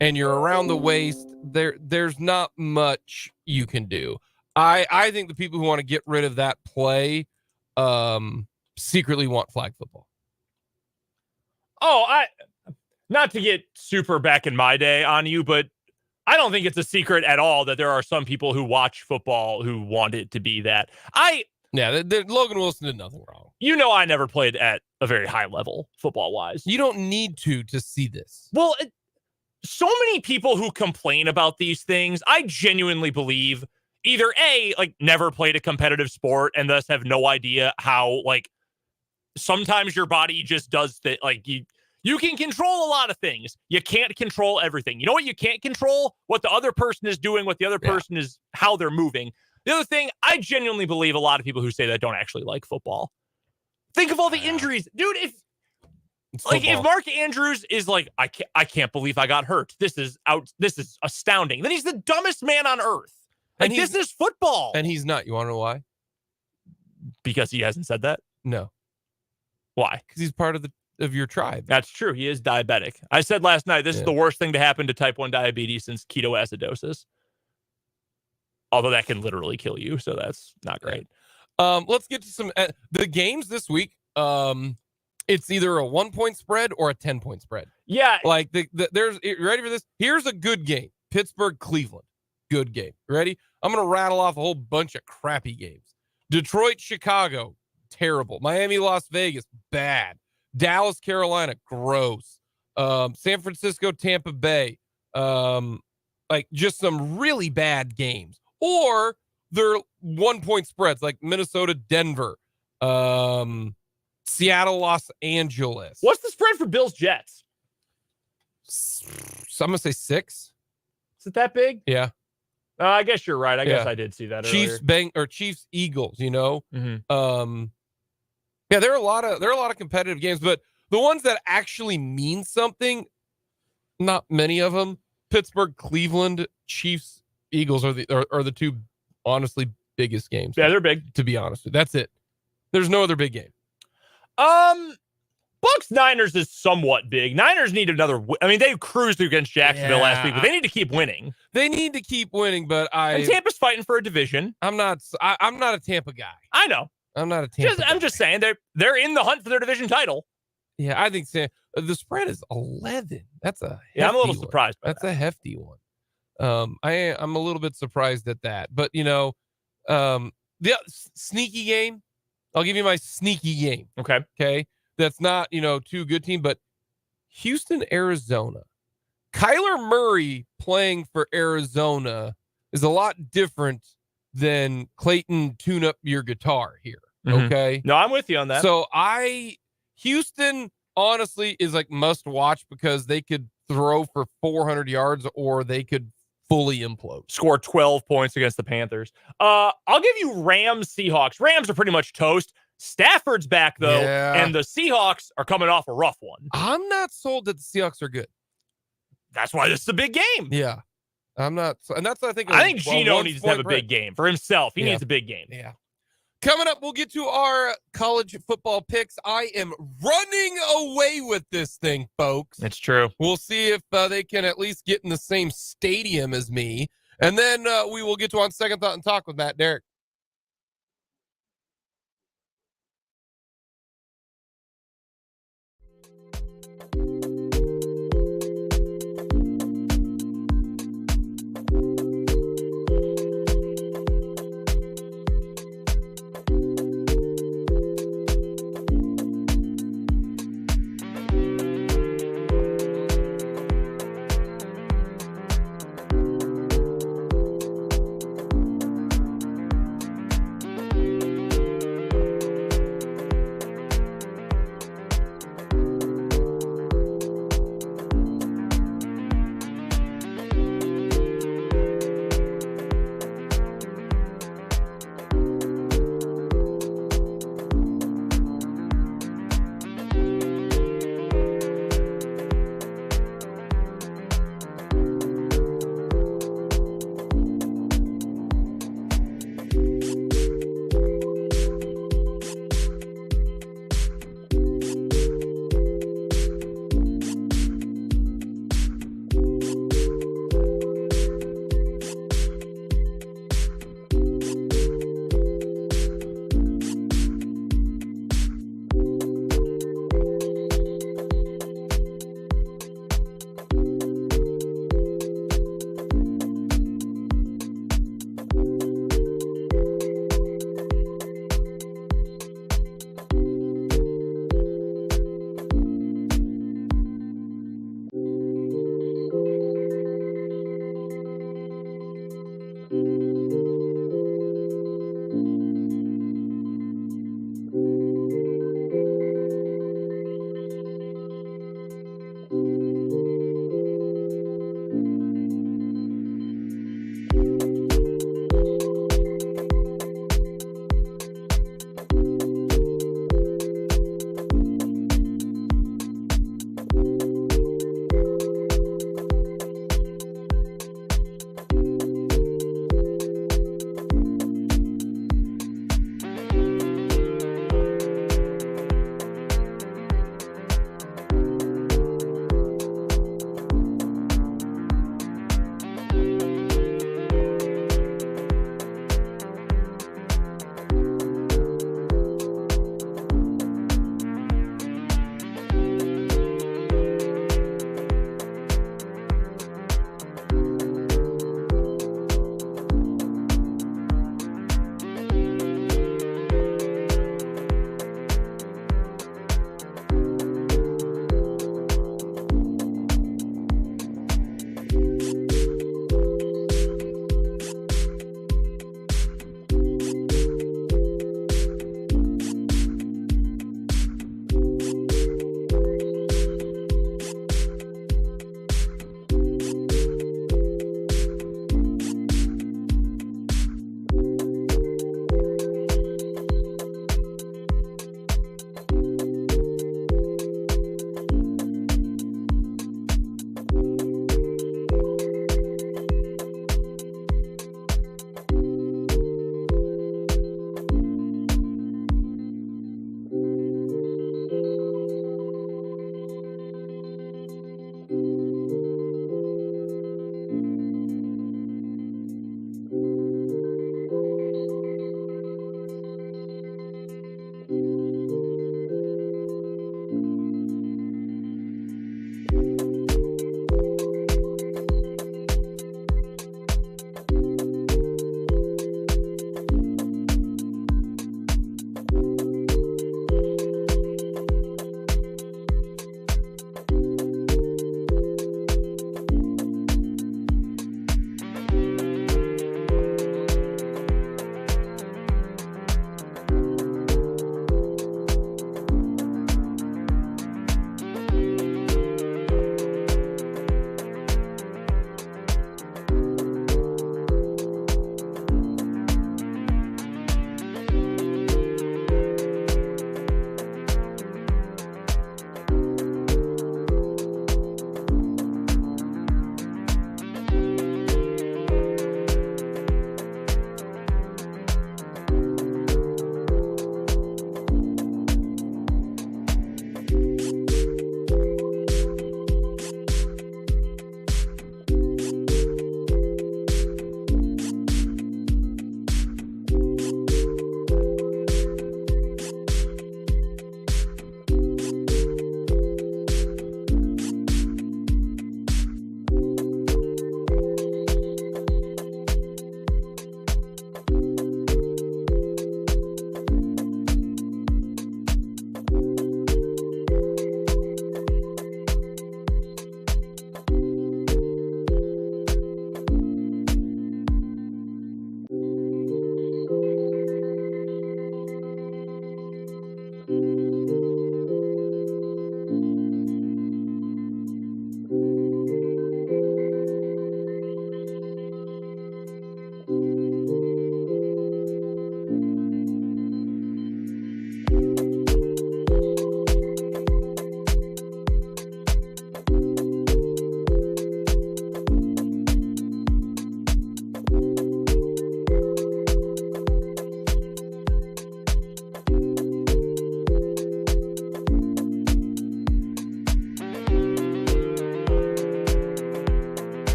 A: you're around the waist. There's not much you can do. I think the people who want to get rid of that play secretly want flag football.
B: Oh, not to get super back in my day on you, but I don't think it's a secret at all that there are some people who watch football who want it to be that.
A: Logan Wilson did nothing wrong.
B: I never played at a very high level football-wise.
A: You don't need to see this.
B: Well, so many people who complain about these things, I genuinely believe either A, never played a competitive sport and thus have no idea how, sometimes your body just does that. You can control a lot of things. You can't control everything. You know what you can't control? What the other person is doing, what the other person is, how they're moving. The other thing, I genuinely believe a lot of people who say that don't actually like football. Think of all the injuries. Dude, if Mark Andrews is I can't believe I got hurt. This is astounding. Then he's the dumbest man on earth. This is football.
A: And he's not. You want to know why?
B: Because he hasn't said that?
A: No.
B: Why?
A: Because he's part of your tribe.
B: That's true. He is diabetic. I said last night, this is the worst thing to happen to type 1 diabetes since ketoacidosis. Although that can literally kill you, so that's not great.
A: Let's get to some the games this week. It's either a 1-point spread or a 10-point spread.
B: Yeah.
A: There's, you ready for this? Here's a good game. Pittsburgh, Cleveland. Good game. Ready? I'm going to rattle off a whole bunch of crappy games. Detroit, Chicago. Terrible. Miami, Las Vegas. Bad. Dallas, Carolina. Gross. San Francisco, Tampa Bay. Just some really bad games. Or they're 1-point spreads like Minnesota, Denver. Seattle, Los Angeles.
B: What's the spread for Bills, Jets?
A: So I'm going to say 6.
B: Is it that big?
A: Yeah.
B: I guess you're right. I guess I did see that earlier.
A: Chiefs, Eagles, there are a lot of competitive games, but the ones that actually mean something, not many of them. Pittsburgh, Cleveland, Chiefs, Eagles are the two honestly biggest games.
B: Yeah, they're big.
A: To be honest with you. That's it. There's no other big game.
B: Bucks Niners is somewhat big. Niners need another. They cruised against Jacksonville last week, but they need to keep winning.
A: They need to keep winning, but
B: and Tampa's fighting for a division.
A: I'm not a Tampa guy.
B: I know.
A: I'm not a Tampa guy.
B: I'm just saying they're in the hunt for their division title.
A: Yeah, I think the spread is 11. That's a
B: I'm a little surprised by
A: That's a hefty one. I'm a little bit surprised at that, but the sneaky game. I'll give you my sneaky game. Okay. That's not, 2 good teams, but Houston, Arizona. Kyler Murray playing for Arizona is a lot different than Clayton tune up your guitar here. Okay.
B: No, I'm with you on that.
A: So Houston honestly is must watch because they could throw for 400 yards or they could fully implode.
B: Score 12 points against the Panthers. I'll give you Rams, Seahawks. Rams are pretty much toast. Stafford's back, though, and the Seahawks are coming off a rough one.
A: I'm not sold that the Seahawks are good.
B: That's why this is a big game.
A: Yeah. I'm not. And that's what I think.
B: I think Geno needs to have a big game for himself. He needs a big game.
A: Yeah. Coming up, we'll get to our college football picks. I am running away with this thing, folks.
B: It's true.
A: We'll see if they can at least get in the same stadium as me. And then we will get to On Second Thought and talk with Matt Derrick.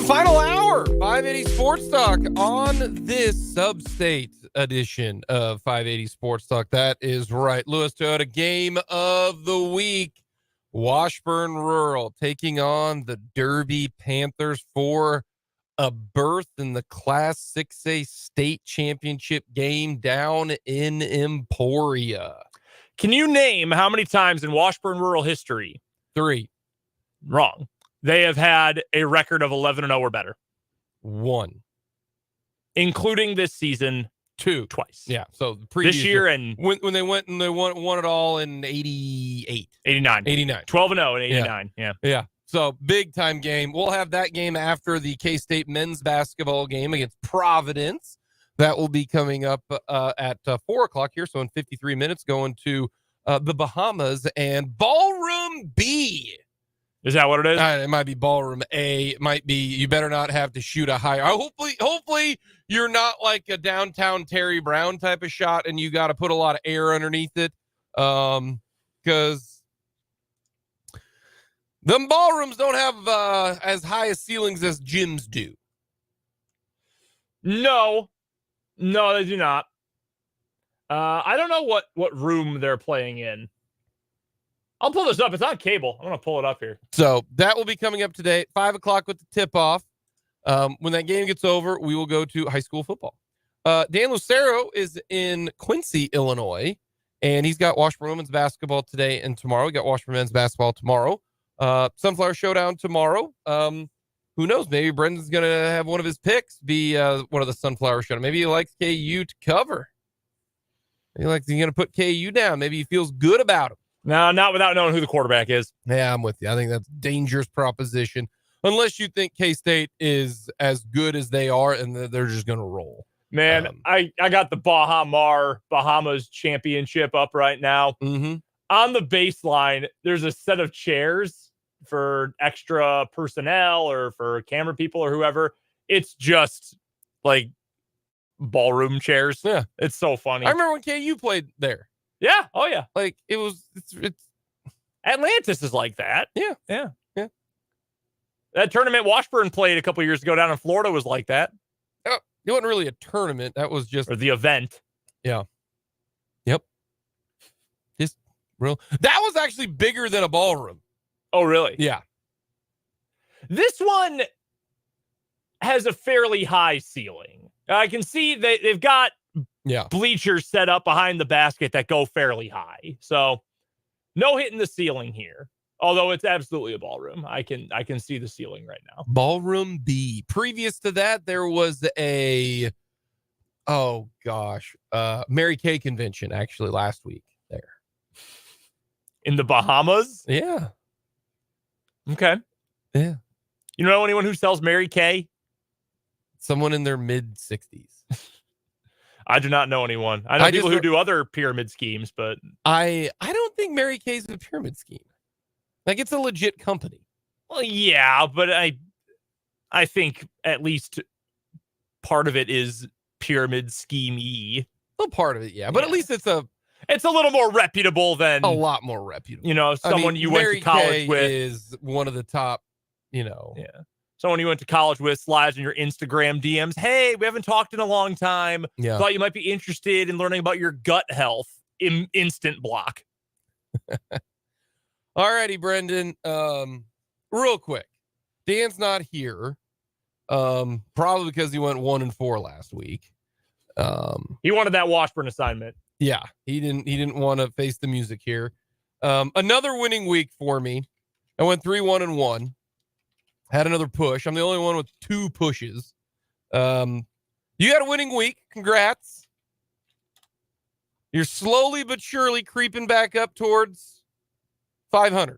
A: Final hour, 580 Sports Talk on this Sub-State edition of 580 Sports Talk. That is right. Lewis Toyota game of the week. Washburn Rural taking on the Derby Panthers for a berth in the Class 6A state championship game down in Emporia.
B: Can you name how many times in Washburn Rural history?
A: 3.
B: Wrong. They have had a record of 11-0 or better.
A: 1.
B: Including this season,
A: 2.
B: Twice.
A: Yeah. So previous
B: this year and
A: when they went and they won it all in 88.
B: 89. 12-0 and 89.
A: Yeah. So big time game. We'll have that game after the K-State men's basketball game against Providence. That will be coming up at 4 o'clock here. So in 53 minutes, going to the Bahamas and Ballroom B.
B: Is that what it is?
A: It might be Ballroom A. It might be, you better not have to shoot a high. Hopefully you're not like a downtown Terry Brown type of shot and you got to put a lot of air underneath it. Because them ballrooms don't have as high as ceilings as gyms do.
B: No, they do not. I don't know what room they're playing in. I'll pull this up. It's on cable. I'm going to pull it up here.
A: So that will be coming up today, 5 o'clock with the tip-off. When that game gets over, we will go to high school football. Dan Lucero is in Quincy, Illinois, and he's got Washburn women's basketball today and tomorrow. We got Washburn men's basketball tomorrow. Sunflower Showdown tomorrow. Who knows? Maybe Brendan's going to have one of his picks be one of the Sunflower Showdown. Maybe he likes KU to cover. He's going to put KU down. Maybe he feels good about him.
B: No, not without knowing who the quarterback is.
A: Yeah, I'm with you. I think that's a dangerous proposition. Unless you think K-State is as good as they are and they're just going to roll.
B: Man, I got the Bahamas championship up right now.
A: Mm-hmm.
B: On the baseline, there's a set of chairs for extra personnel or for camera people or whoever. It's just like ballroom chairs.
A: Yeah.
B: It's so funny.
A: I remember when KU played there.
B: Yeah. Oh, yeah.
A: Like it's
B: Atlantis is like that.
A: Yeah.
B: That tournament Washburn played a couple years ago down in Florida was like that.
A: It wasn't really a tournament. That was just
B: or the event.
A: Yeah. Yep. Just real. That was actually bigger than a ballroom.
B: Oh, really?
A: Yeah.
B: This one has a fairly high ceiling. I can see they've got bleachers set up behind the basket that go fairly high. So no hitting the ceiling here. Although it's absolutely a ballroom. I can see the ceiling right now.
A: Ballroom B. Previous to that, there was a Mary Kay convention actually last week there.
B: In the Bahamas?
A: Yeah.
B: Okay.
A: Yeah.
B: You know anyone who sells Mary Kay?
A: Someone in their mid-60s.
B: I do not know anyone. I know people who do other pyramid schemes, but
A: I don't think Mary Kay's a pyramid scheme. Like, it's a legit company.
B: Well, yeah, but I think at least part of it is pyramid scheme-y.
A: Well, part of it, yeah. But at least it's a
B: little more reputable than
A: a lot more reputable.
B: Someone you went to college with
A: is one of the top,
B: Yeah. Someone you went to college with slides in your Instagram DMs. Hey, we haven't talked in a long time.
A: Yeah.
B: Thought you might be interested in learning about your gut health. Instant block.
A: Alrighty, Brendan. Real quick. Dan's not here. Probably because he went 1-4 last week.
B: He wanted that Washburn assignment.
A: Yeah, he didn't want to face the music here. Another winning week for me. I went 3-1-1. Had another push. I'm the only one with 2 pushes. You had a winning week. Congrats. You're slowly but surely creeping back up towards 500.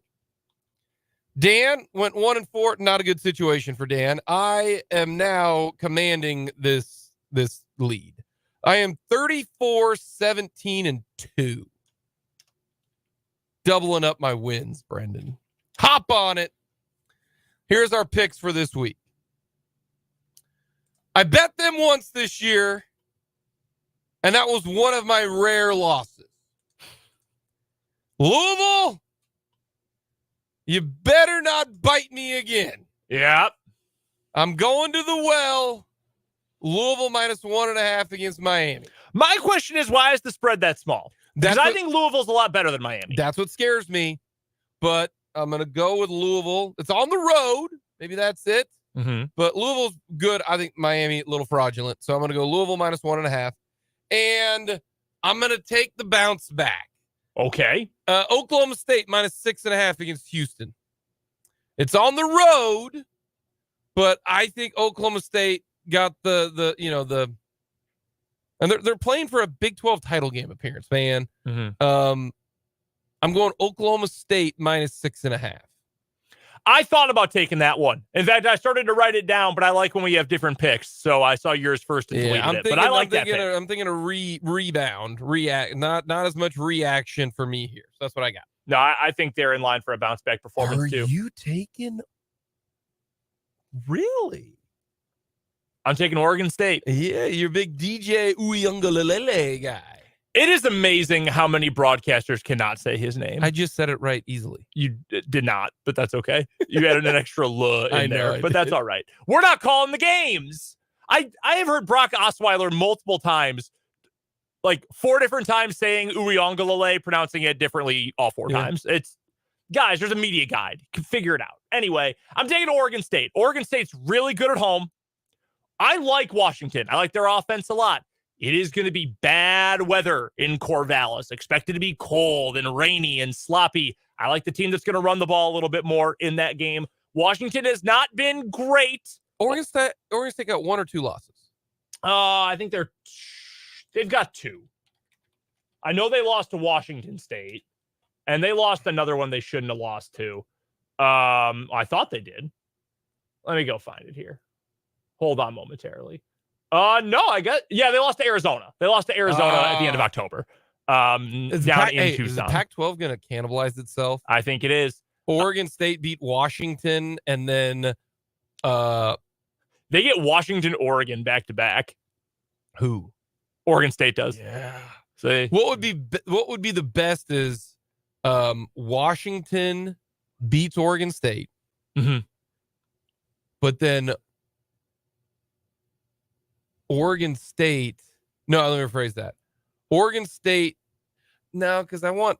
A: Dan went 1-4. Not a good situation for Dan. I am now commanding this lead. I am 34-17-2. Doubling up my wins, Brendan. Hop on it. Here's our picks for this week. I bet them once this year, and that was one of my rare losses. Louisville, you better not bite me again.
B: Yep.
A: I'm going to the well. Louisville -1.5 against Miami.
B: My question is, why is the spread that small? Because I think Louisville's a lot better than Miami.
A: That's what scares me. But I'm going to go with Louisville. It's on the road. Maybe that's it.
B: Mm-hmm.
A: But Louisville's good. I think Miami a little fraudulent. So I'm going to go Louisville -1.5. And I'm going to take the bounce back.
B: Okay.
A: Oklahoma State -6.5 against Houston. It's on the road, but I think Oklahoma State got the and they're playing for a Big 12 title game appearance, man.
B: Mm-hmm.
A: I'm going Oklahoma State -6.5.
B: I thought about taking that one. In fact, I started to write it down, but I like when we have different picks. So I saw yours first and deleted it. But I like that pick.
A: I'm thinking a rebound, react, not as much reaction for me here. So that's what I got.
B: No, I think they're in line for a bounce back performance too.
A: Are you taking? Really?
B: I'm taking Oregon State.
A: Yeah, you're a big DJ Uiagalelele guy.
B: It is amazing how many broadcasters cannot say his name.
A: I just said it right easily.
B: You did not, but that's okay. You added an extra "l" in there, but that's all right. We're not calling the games. I have heard Brock Osweiler multiple times, like 4 different times, saying Uiagalelele, pronouncing it differently all 4 times. It's guys, there's a media guide. You can figure it out. Anyway, I'm taking Oregon State. Oregon State's really good at home. I like Washington. I like their offense a lot. It is going to be bad weather in Corvallis. Expected to be cold and rainy and sloppy. I like the team that's going to run the ball a little bit more in that game. Washington has not been great.
A: Oregon State got 1 or 2 losses.
B: I think they've got 2. I know they lost to Washington State, and they lost another one they shouldn't have lost to. I thought they did. Let me go find it here. Hold on momentarily. No, they lost to Arizona. They lost to Arizona at the end of October. Down in Tucson.
A: Is the Pac-12 going to cannibalize itself?
B: I think it is.
A: Oregon State beat Washington, and then
B: they get Washington, Oregon back to back.
A: Who?
B: Oregon State does.
A: Yeah.
B: So
A: what would be the best is Washington beats Oregon State, but then Oregon State. No, let me rephrase that. Oregon State. No, because I want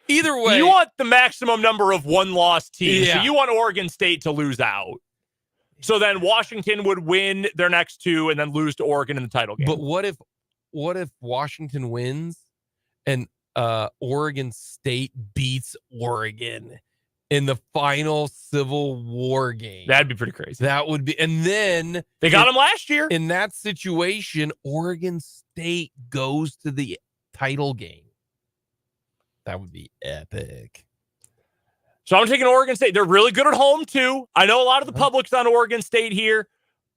A: either way.
B: You want the maximum number of 1-loss teams.
A: Yeah.
B: So you want Oregon State to lose out. So then Washington would win their next 2 and then lose to Oregon in the title game.
A: But what if Washington wins and Oregon State beats Oregon in the final Civil War game.
B: That'd be pretty crazy.
A: That would be. And then
B: They got him last year.
A: In that situation, Oregon State goes to the title game. That would be epic.
B: So I'm taking Oregon State. They're really good at home, too. I know a lot of the public's on Oregon State here,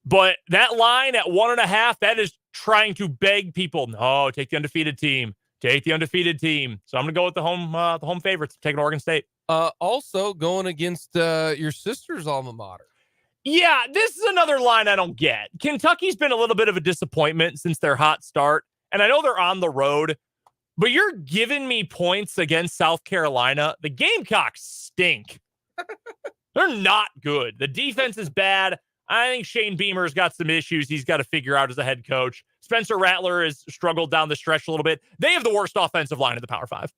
B: but that line at 1.5, that is trying to beg people, no, take the undefeated team. Take the undefeated team. So I'm going to go with the home favorites, taking Oregon State.
A: Also going against your sister's alma mater.
B: Yeah, this is another line I don't get. Kentucky's been a little bit of a disappointment since their hot start, and I know they're on the road, but you're giving me points against South Carolina. The Gamecocks stink. They're not good. The defense is bad. I think Shane Beamer's got some issues he's got to figure out as a head coach. Spencer Rattler has struggled down the stretch a little bit. They have the worst offensive line in the Power 5.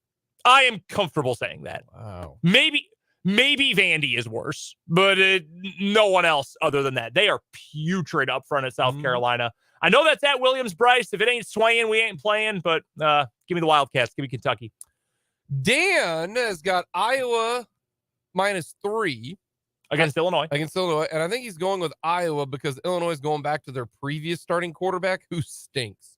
B: I am comfortable saying that.
A: Wow.
B: Maybe Vandy is worse, but no one else other than that. They are putrid up front at South Carolina. I know that's at Williams-Brice. If it ain't swaying, we ain't playing, but give me the Wildcats. Give me Kentucky.
A: Dan has got Iowa -3
B: against Illinois.
A: And I think he's going with Iowa because Illinois is going back to their previous starting quarterback who stinks.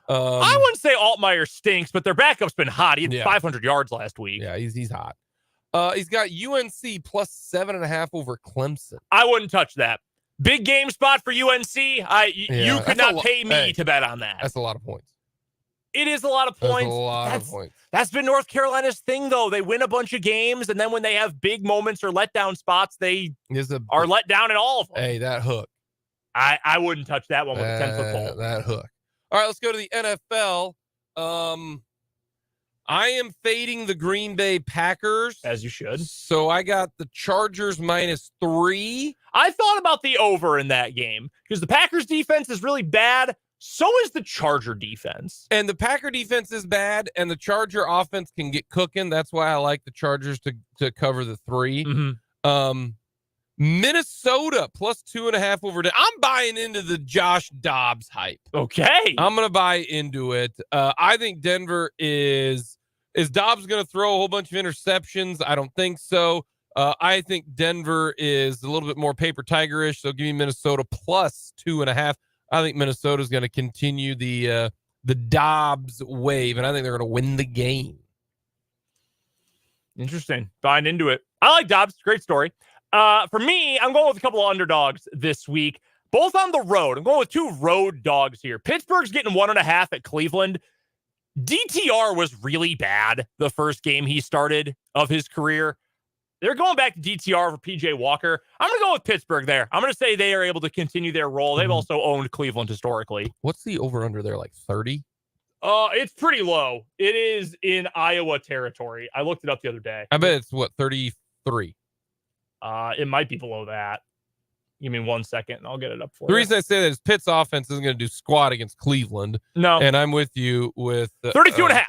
B: I wouldn't say Altmaier stinks, but their backup's been hot. He had 500 yards last week.
A: Yeah, he's hot. He's got UNC +7.5 over Clemson.
B: I wouldn't touch that. Big game spot for UNC. You could not pay me to bet on that.
A: That's a lot of points.
B: It is a lot of points.
A: That's a lot of points.
B: That's been North Carolina's thing, though. They win a bunch of games, and then when they have big moments or letdown spots, they are let down in all of them.
A: Hey, that hook.
B: I wouldn't touch that one with a 10-foot pole.
A: That hook. All right, let's go to the NFL. I am fading the Green Bay Packers.
B: As you should.
A: So I got the Chargers -3.
B: I thought about the over in that game because the Packers defense is really bad. So is the Charger defense.
A: And the Packer defense is bad, and the Charger offense can get cooking. That's why I like the Chargers to cover the 3. Minnesota +2.5 over. I'm buying into the Josh Dobbs hype.
B: Okay.
A: I'm going to buy into it. I think Denver is Dobbs going to throw a whole bunch of interceptions? I don't think so. I think Denver is a little bit more paper tigerish. So give me Minnesota +2.5. I think Minnesota is going to continue the Dobbs wave, and I think they're going to win the game.
B: Interesting. Buying into it. I like Dobbs. Great story. For me, I'm going with a couple of underdogs this week, both on the road. I'm going with 2 road dogs here. Pittsburgh's getting 1.5 at Cleveland. DTR was really bad the first game he started of his career. They're going back to DTR for PJ Walker. I'm going to go with Pittsburgh there. I'm going to say they are able to continue their role. They've also owned Cleveland historically.
A: What's the over-under there, like 30?
B: It's pretty low. It is in Iowa territory. I looked it up the other day.
A: I bet it's, 33?
B: It might be below that. Give me 1 second, and I'll get it up for you.
A: The reason I say that is Pitt's offense isn't going to do squat against Cleveland.
B: No.
A: And I'm with you with...
B: 32.5.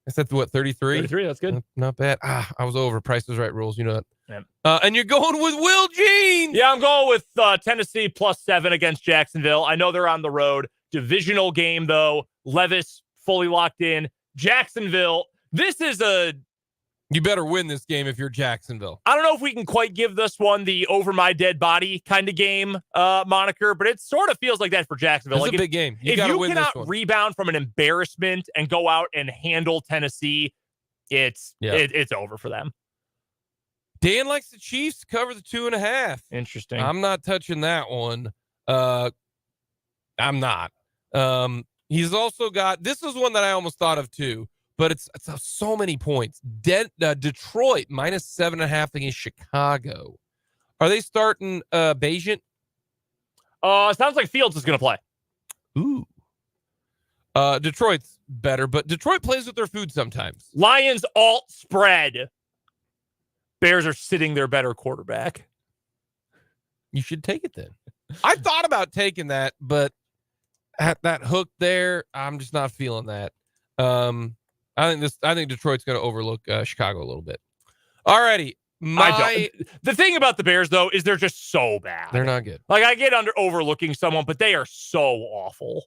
A: I said, 33?
B: 33, that's good.
A: Not bad. I was over. Price is Right rules. You know that.
B: Yeah.
A: And you're going with Will Jean.
B: Yeah, I'm going with Tennessee +7 against Jacksonville. I know they're on the road. Divisional game, though. Levis fully locked in. Jacksonville. This is
A: You better win this game if you're Jacksonville.
B: I don't know if we can quite give this one the over my dead body kind of game moniker, but it sort of feels like that for Jacksonville.
A: It's a big game.
B: If you cannot rebound from an embarrassment and go out and handle Tennessee, it's over for them.
A: Dan likes the Chiefs to cover the 2.5.
B: Interesting.
A: I'm not touching that one. I'm not. He's also got, this is one that I almost thought of too, but it's so many points. Detroit -7.5 against Chicago. Are they starting Bajent?
B: Sounds like Fields is going to play.
A: Ooh. Detroit's better, but Detroit plays with their food sometimes.
B: Lions alt spread. Bears are sitting their better quarterback.
A: You should take it then. I thought about taking that, but at that hook there, I'm just not feeling that. I think Detroit's going to overlook Chicago a little bit. Alrighty.
B: The thing about the Bears, though, is they're just so bad.
A: They're not good.
B: Like, I get under overlooking someone, but they are so awful.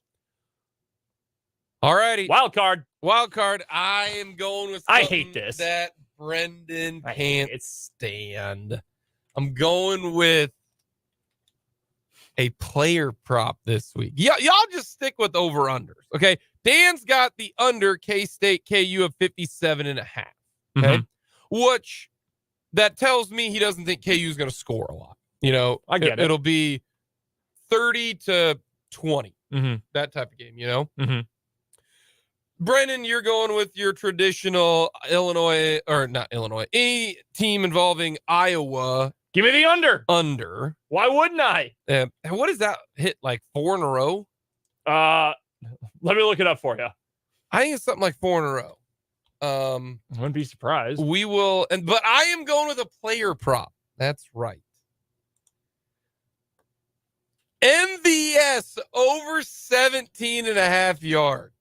A: Alrighty.
B: Wild card.
A: I am going with
B: I hate this.
A: That Brendan can't stand. I'm going with a player prop this week. Y'all just stick with over-unders, okay? Dan's got the under K-State KU of 57.5, okay? Which that tells me he doesn't think KU is going to score a lot. You know,
B: I get it.
A: It'll be 30 to 20, that type of game, you know? Brennan, you're going with your traditional Illinois, or not Illinois, any team involving Iowa.
B: Give me the under.
A: Under.
B: Why wouldn't I?
A: And what is that hit, like 4 in a row?
B: Let me look it up for you.
A: I think it's something like 4 in a row.
B: I wouldn't be surprised.
A: We will, but I am going with a player prop. That's right. MVS over 17.5 yards.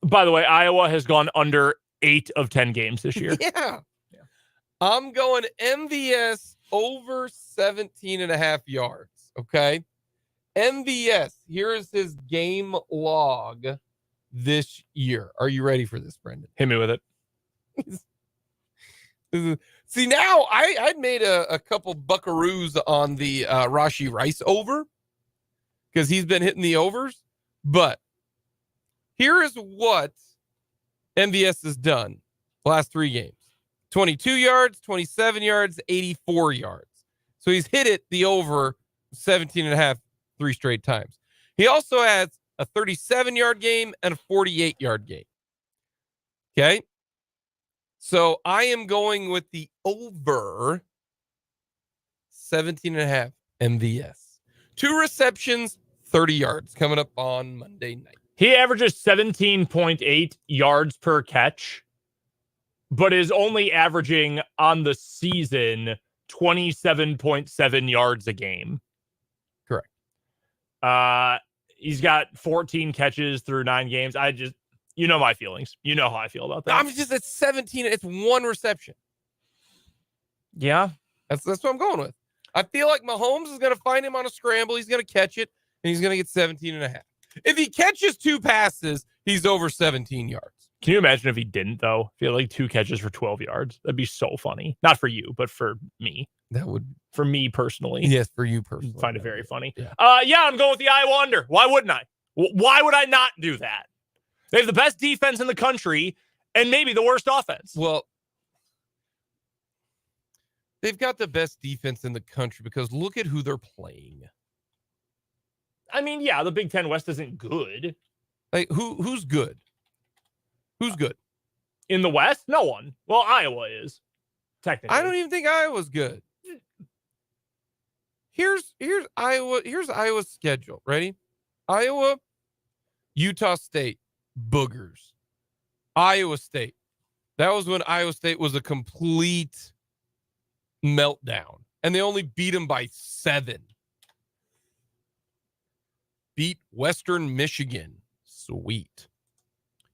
B: By the way, Iowa has gone under 8 of 10 games this year.
A: Yeah. I'm going MVS over 17.5 yards. Okay. MVS, here is his game log this year. Are you ready for this, Brendan?
B: Hit me with
A: it. See, now I'd made a couple buckaroos on the Rashi Rice over because he's been hitting the overs. But here is what MVS has done the last 3 games. 22 yards, 27 yards, 84 yards. So he's hit it the over 17.5 3 straight times. He also has a 37-yard game and a 48-yard game. Okay. So I am going with the over 17.5 MVS. 2 receptions, 30 yards coming up on Monday night.
B: He averages 17.8 yards per catch, but is only averaging on the season 27.7 yards a game.
A: Correct.
B: He's got 14 catches through 9 games. You know my feelings. You know how I feel about that.
A: I'm just at 17. It's 1 reception.
B: Yeah.
A: That's what I'm going with. I feel like Mahomes is going to find him on a scramble. He's going to catch it, and he's going to get 17.5. If he catches 2 passes, he's over 17 yards.
B: Can you imagine if he didn't, though? I feel like 2 catches for 12 yards. That'd be so funny. Not for you, but for me.
A: That would.
B: For me personally.
A: Yes, for you personally.
B: Find it very funny.
A: Yeah.
B: I'm going with the Iowa under. Why wouldn't I? Why would I not do that? They have the best defense in the country and maybe the worst offense.
A: Well, they've got the best defense in the country because look at who they're playing.
B: I mean, yeah, the Big Ten West isn't good.
A: Like who's good? Who's good?
B: In the West? No one. Well, Iowa is. Technically.
A: I don't even think Iowa's good. Here's Iowa. Here's Iowa's schedule. Ready? Iowa, Utah State, boogers. Iowa State. That was when Iowa State was a complete meltdown. And they only beat them by 7. Beat Western Michigan. Sweet.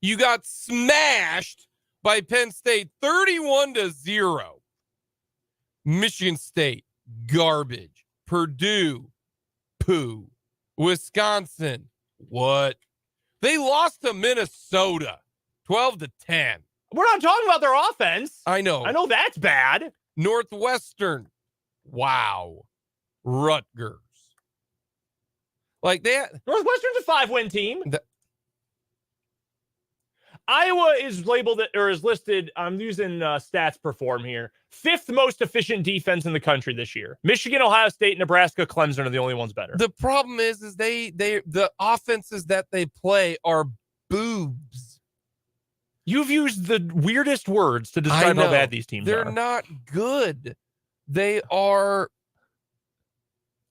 A: You got smashed by Penn State 31-0. Michigan State, garbage. Purdue, poo. Wisconsin, what? They lost to Minnesota 12-10.
B: We're not talking about their offense.
A: I know
B: that's bad.
A: Northwestern, wow. Rutgers. Like that.
B: Northwestern's a 5-win team. Iowa is labeled or is listed. I'm using stats perform here. 5th most efficient defense in the country this year. Michigan, Ohio State, Nebraska, Clemson are the only ones better.
A: The problem is the offenses that they play are boobs.
B: You've used the weirdest words to describe how bad these teams are.
A: They're not good. They are.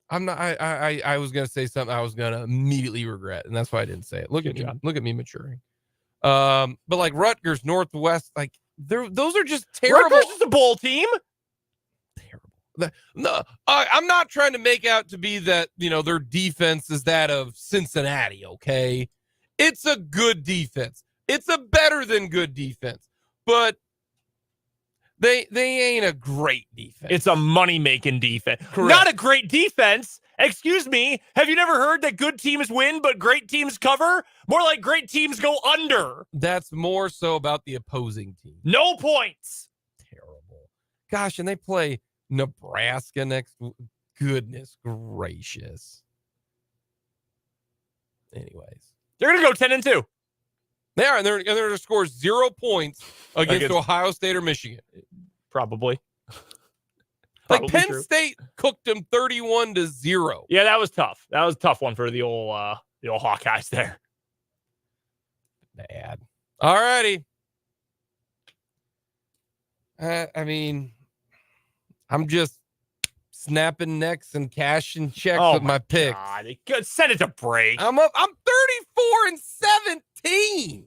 A: I'm not. I was gonna say something I was gonna immediately regret, and that's why I didn't say it. Look at me maturing. But like Rutgers, Northwest, like those are just terrible.
B: Rutgers is a bowl team.
A: Terrible. No, I'm not trying to make out to be that their defense is that of Cincinnati. Okay, it's a good defense. It's a better than good defense, but they ain't a great defense.
B: It's a money-making defense.
A: Correct.
B: Not a great defense, Excuse me, have you never heard that good teams win, but great teams cover? More like great teams go under.
A: That's more so about the opposing team.
B: No points.
A: Terrible. Gosh, and they play Nebraska next. Goodness gracious. Anyways.
B: They're going to go 10-2.
A: They are, and they're going to score 0 points against Ohio State or Michigan.
B: Probably.
A: Like Penn State cooked them 31-0.
B: Yeah, that was tough. That was a tough one for the old Hawkeyes there.
A: Bad. All righty. I mean, I'm just snapping necks and cashing checks with my picks.
B: God, send it to break.
A: I'm 34-17.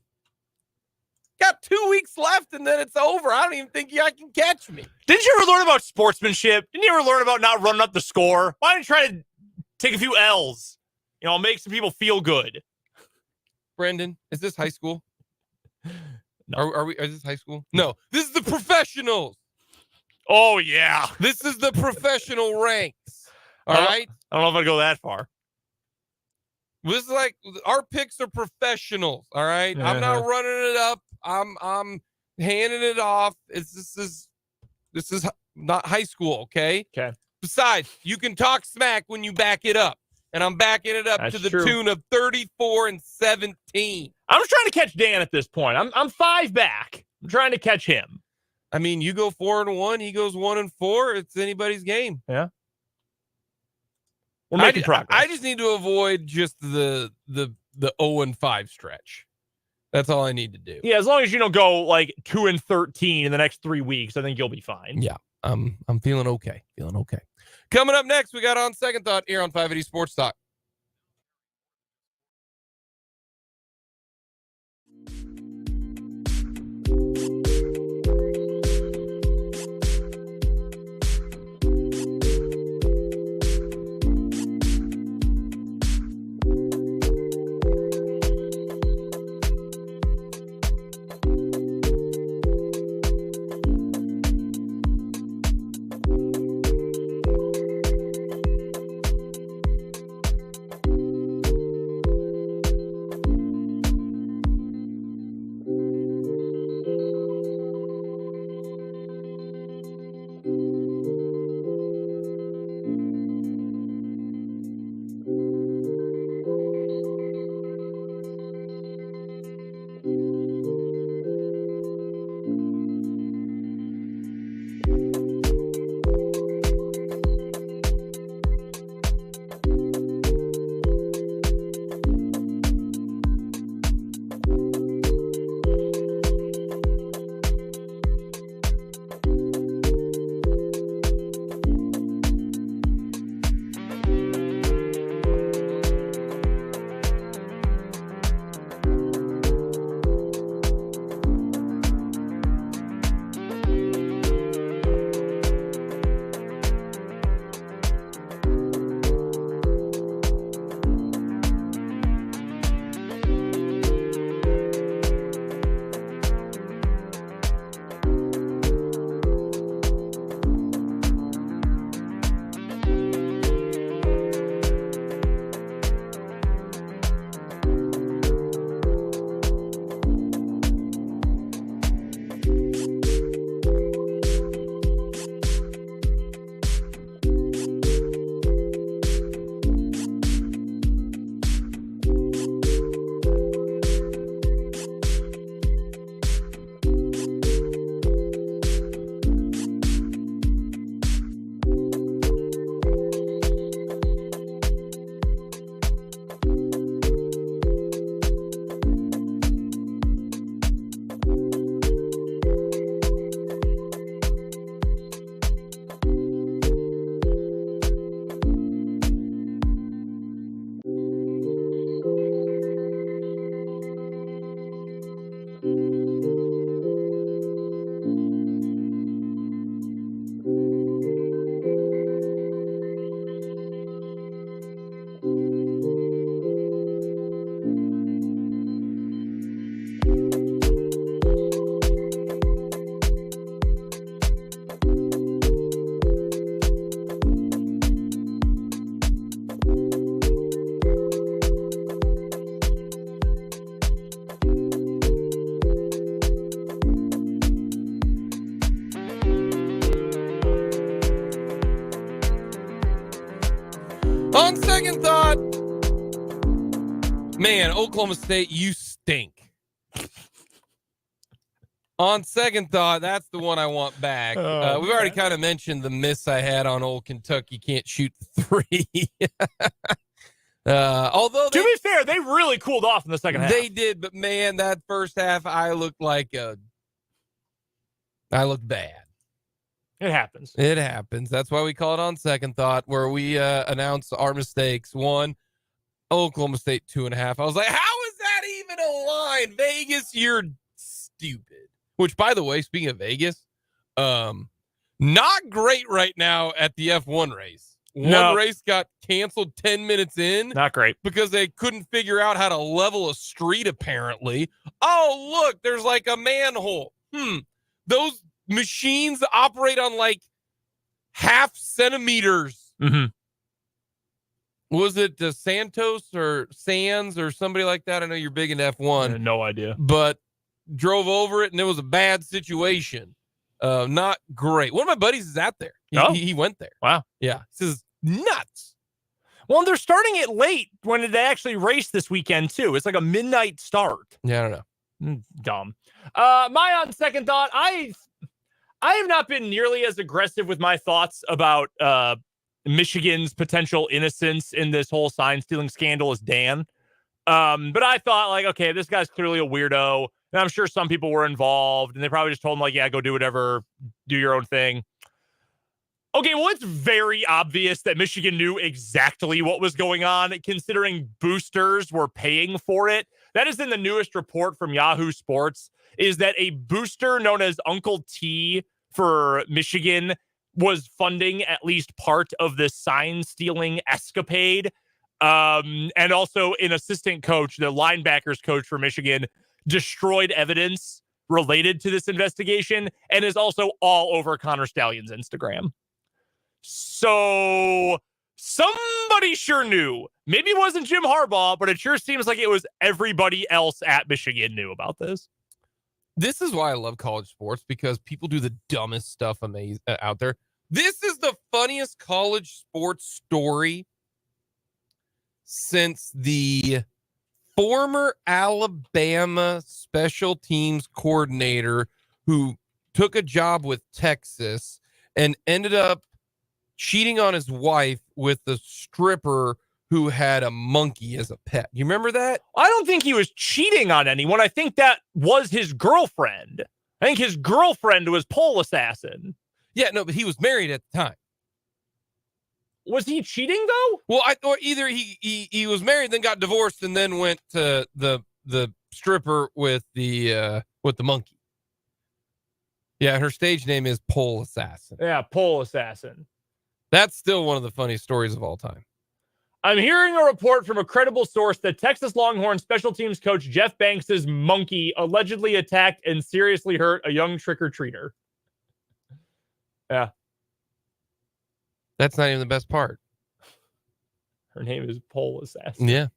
A: Got 2 weeks left and then it's over. I don't even think y'all can catch me.
B: Didn't you ever learn about sportsmanship? Didn't you ever learn about not running up the score? Why don't you try to take a few L's? You know, make some people feel good.
A: Brendan, is this high school?
B: No.
A: Is this high school? No. This is the professionals.
B: Oh, yeah.
A: This is the professional ranks. All right?
B: I don't know if I'd go that far.
A: This is like our picks are professionals. All right. I'm not running it up. I'm handing it off. This is not high school. Okay.
B: Okay.
A: Besides, you can talk smack when you back it up, and I'm backing it up to the tune of 34-17.
B: I'm just trying to catch Dan at this point. I'm 5 back. I'm trying to catch him.
A: I mean, you go 4-1, he goes 1-4. It's anybody's game.
B: Yeah. We're making progress.
A: I just need to avoid just the 0-5 stretch. That's all I need to do.
B: Yeah, as long as you don't go like 2-13 in the next 3 weeks, I think you'll be fine.
A: Yeah, I'm feeling okay. Coming up next, we got On Second Thought here on 580 Sports Talk. On second thought, man, Oklahoma State, you stink. On second thought, that's the one I want back. We've already kind of mentioned the miss I had on old Kentucky can't shoot the three. Although
B: to be fair, they really cooled off in the second half.
A: They did, but man, that first half, I looked bad.
B: It happens.
A: It happens. That's why we call it on second thought, where we announce our mistakes. 1, Oklahoma State 2.5. I was like, how is that even a line? Vegas, you're stupid. Which, by the way, speaking of Vegas, not great right now at the F1 race. One race got canceled 10 minutes in.
B: Not great.
A: Because they couldn't figure out how to level a street, apparently. Oh, look, there's like a manhole. Those machines operate on like half centimeters.
B: Mm-hmm.
A: Was it Santos or Sands or somebody like that? I know you're big into F1.
B: No idea.
A: But drove over it, and it was a bad situation. Not great. One of my buddies is out there. He went there.
B: Wow.
A: Yeah. This is nuts.
B: Well, they're starting it late when they actually race this weekend, too. It's like a midnight start.
A: Yeah, I don't know.
B: Dumb. My on second thought, I have not been nearly as aggressive with my thoughts about Michigan's potential innocence in this whole sign stealing scandal as Dan. But I thought, like, okay, this guy's clearly a weirdo. And I'm sure some people were involved, and they probably just told him, like, yeah, go do whatever, do your own thing. Okay, well, it's very obvious that Michigan knew exactly what was going on, considering boosters were paying for it. That is in the newest report from Yahoo Sports, is that a booster known as Uncle T for Michigan was funding at least part of the sign-stealing escapade. And also an assistant coach, the linebackers coach for Michigan, destroyed evidence related to this investigation and is also all over Connor Stallion's Instagram. So somebody sure knew. Maybe it wasn't Jim Harbaugh, but it sure seems like it was everybody else at Michigan knew about this.
A: This is why I love college sports, because people do the dumbest stuff out there. This is the funniest college sports story since the former Alabama special teams coordinator who took a job with Texas and ended up cheating on his wife with the stripper who had a monkey as a pet. You remember that?
B: I don't think he was cheating on anyone. I think that was his girlfriend. I think his girlfriend was pole assassin.
A: Yeah, no, but he was married at the time.
B: Was he cheating though?
A: Well, or either he was married, then got divorced, and then went to the stripper with the monkey. Yeah, her stage name is Pole Assassin.
B: Yeah, Pole Assassin.
A: That's still one of the funniest stories of all time.
B: I'm hearing a report from a credible source that Texas Longhorn special teams coach Jeff Banks' monkey allegedly attacked and seriously hurt a young trick-or-treater. Yeah.
A: That's not even the best part.
B: Her name is Pole Assassin.
A: Yeah.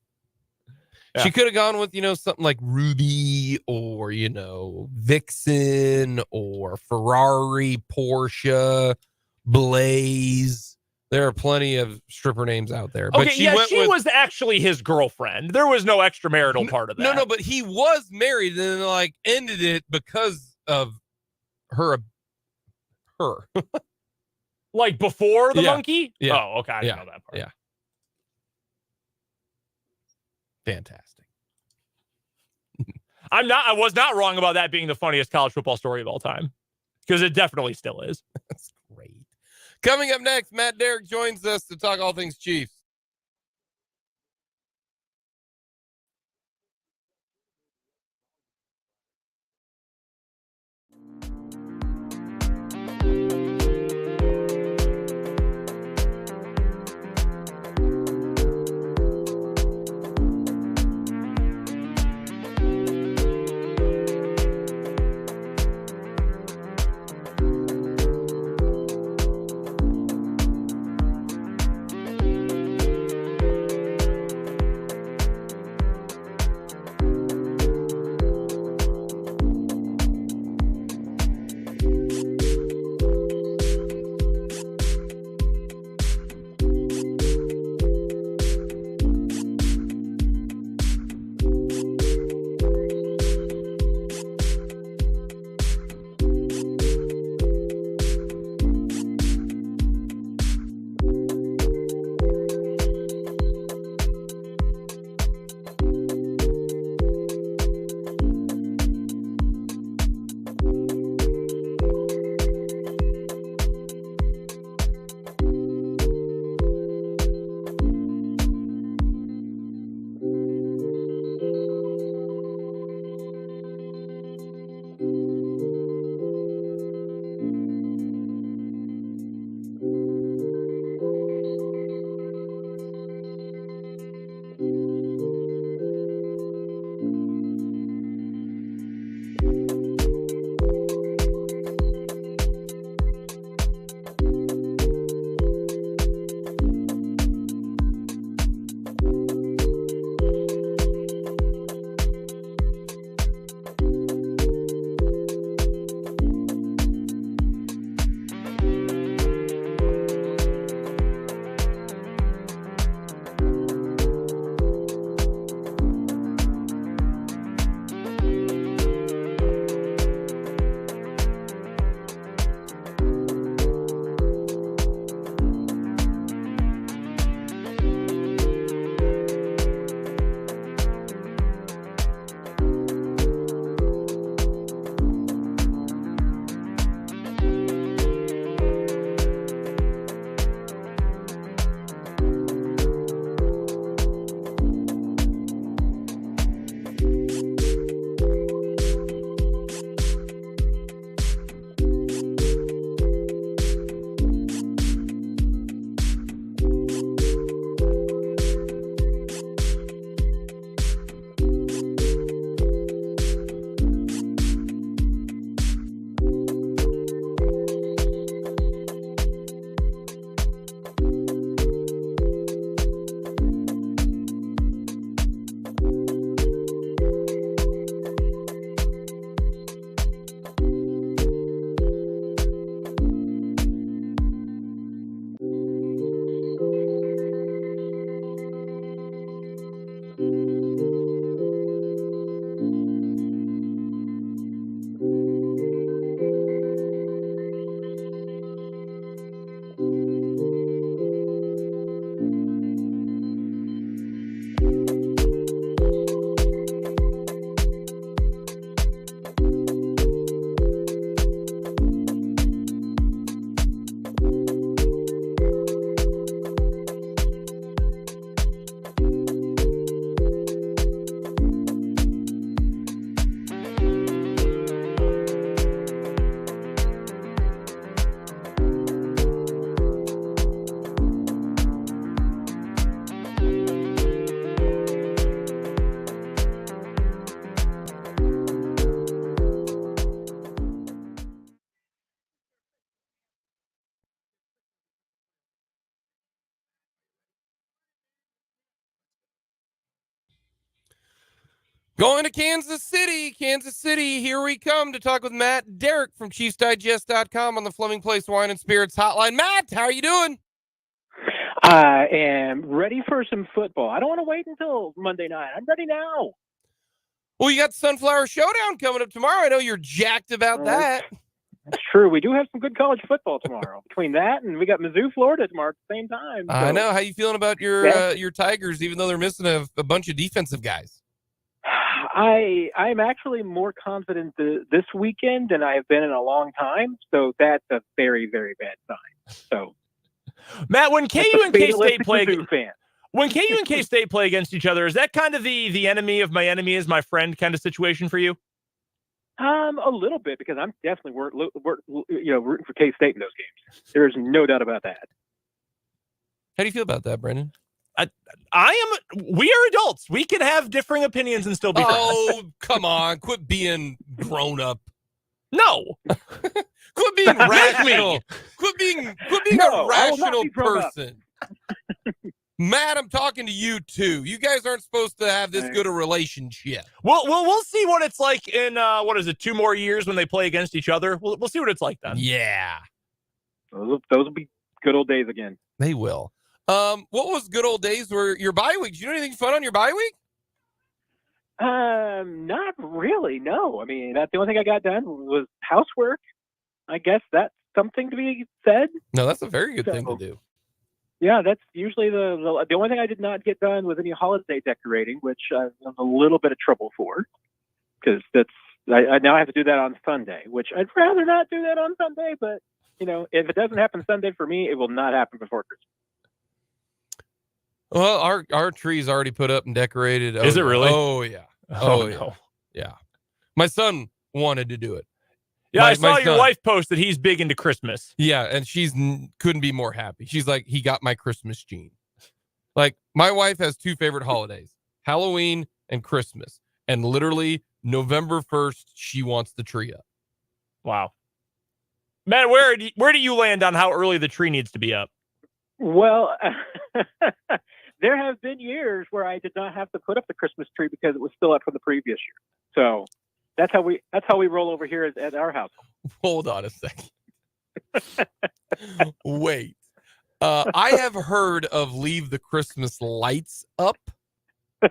A: She could have gone with, something like Ruby or, Vixen or Ferrari, Porsche, Blaze. There are plenty of stripper names out there. But
B: she was actually his girlfriend. There was no extramarital part of that.
A: No, but he was married and then ended it because of her.
B: Like before the monkey?
A: Yeah.
B: Oh, okay. I didn't know that part.
A: Yeah. Fantastic.
B: I was not wrong about that being the funniest college football story of all time, because it definitely still is.
A: That's great. Coming up next, Matt Derrick joins us to talk all things Chiefs. Going to Kansas City. Kansas City, here we come to talk with Matt Derrick from ChiefsDigest.com on the Fleming Place Wine and Spirits Hotline. Matt, how are you doing?
D: I am ready for some football. I don't want to wait until Monday night. I'm ready now.
A: Well, you got the Sunflower Showdown coming up tomorrow. I know you're jacked about that.
D: That's true. We do have some good college football tomorrow. Between that and we got Mizzou, Florida tomorrow at the same time. So.
A: I know. How you feeling about your Tigers, even though they're missing a bunch of defensive guys?
D: I'm actually more confident this weekend than I have been in a long time. So that's a very, very bad sign. So,
B: Matt, when KU and K-State play,
D: when
B: KU and K-State play against each other, is that kind of the enemy of my enemy is my friend kind of situation for you?
D: A little bit, because I'm definitely rooting for K-State in those games. There's no doubt about that.
A: How do you feel about that, Brendan?
B: We are adults. We can have differing opinions and still be friends.
A: Oh, come on. Quit being grown up.
B: No.
A: Quit being rational. Quit being a rational person. Matt, I'm talking to you too. You guys aren't supposed to have this good a relationship.
B: We'll see what it's like in 2 more years when they play against each other. We'll see what it's like then.
A: Yeah.
D: Those will be good old days again.
A: They will. What was good old days were your bye week? Did you do anything fun on your bye week?
D: Not really, no. I mean, that's the only thing I got done was housework. I guess that's something to be said.
A: No, that's a very good thing to do.
D: Yeah, that's usually the only thing I did not get done was any holiday decorating, which I'm a little bit of trouble for, because I now have to do that on Sunday, which I'd rather not do that on Sunday. But if it doesn't happen Sunday for me, it will not happen before Christmas.
A: Well, our tree's already put up and decorated.
B: Is it really?
A: Oh yeah.
B: No.
A: Yeah. My son wanted to do it.
B: Yeah, I saw your wife post that he's big into Christmas.
A: Yeah, and she's couldn't be more happy. She's like, he got my Christmas gene. Like, my wife has 2 favorite holidays, Halloween and Christmas. And literally November 1st, she wants the tree up.
B: Wow. Matt, where do you land on how early the tree needs to be up?
D: Well, there have been years where I did not have to put up the Christmas tree because it was still up from the previous year. So that's how we roll over here at our house.
A: Hold on a second. Wait. I have heard of leave the Christmas lights up.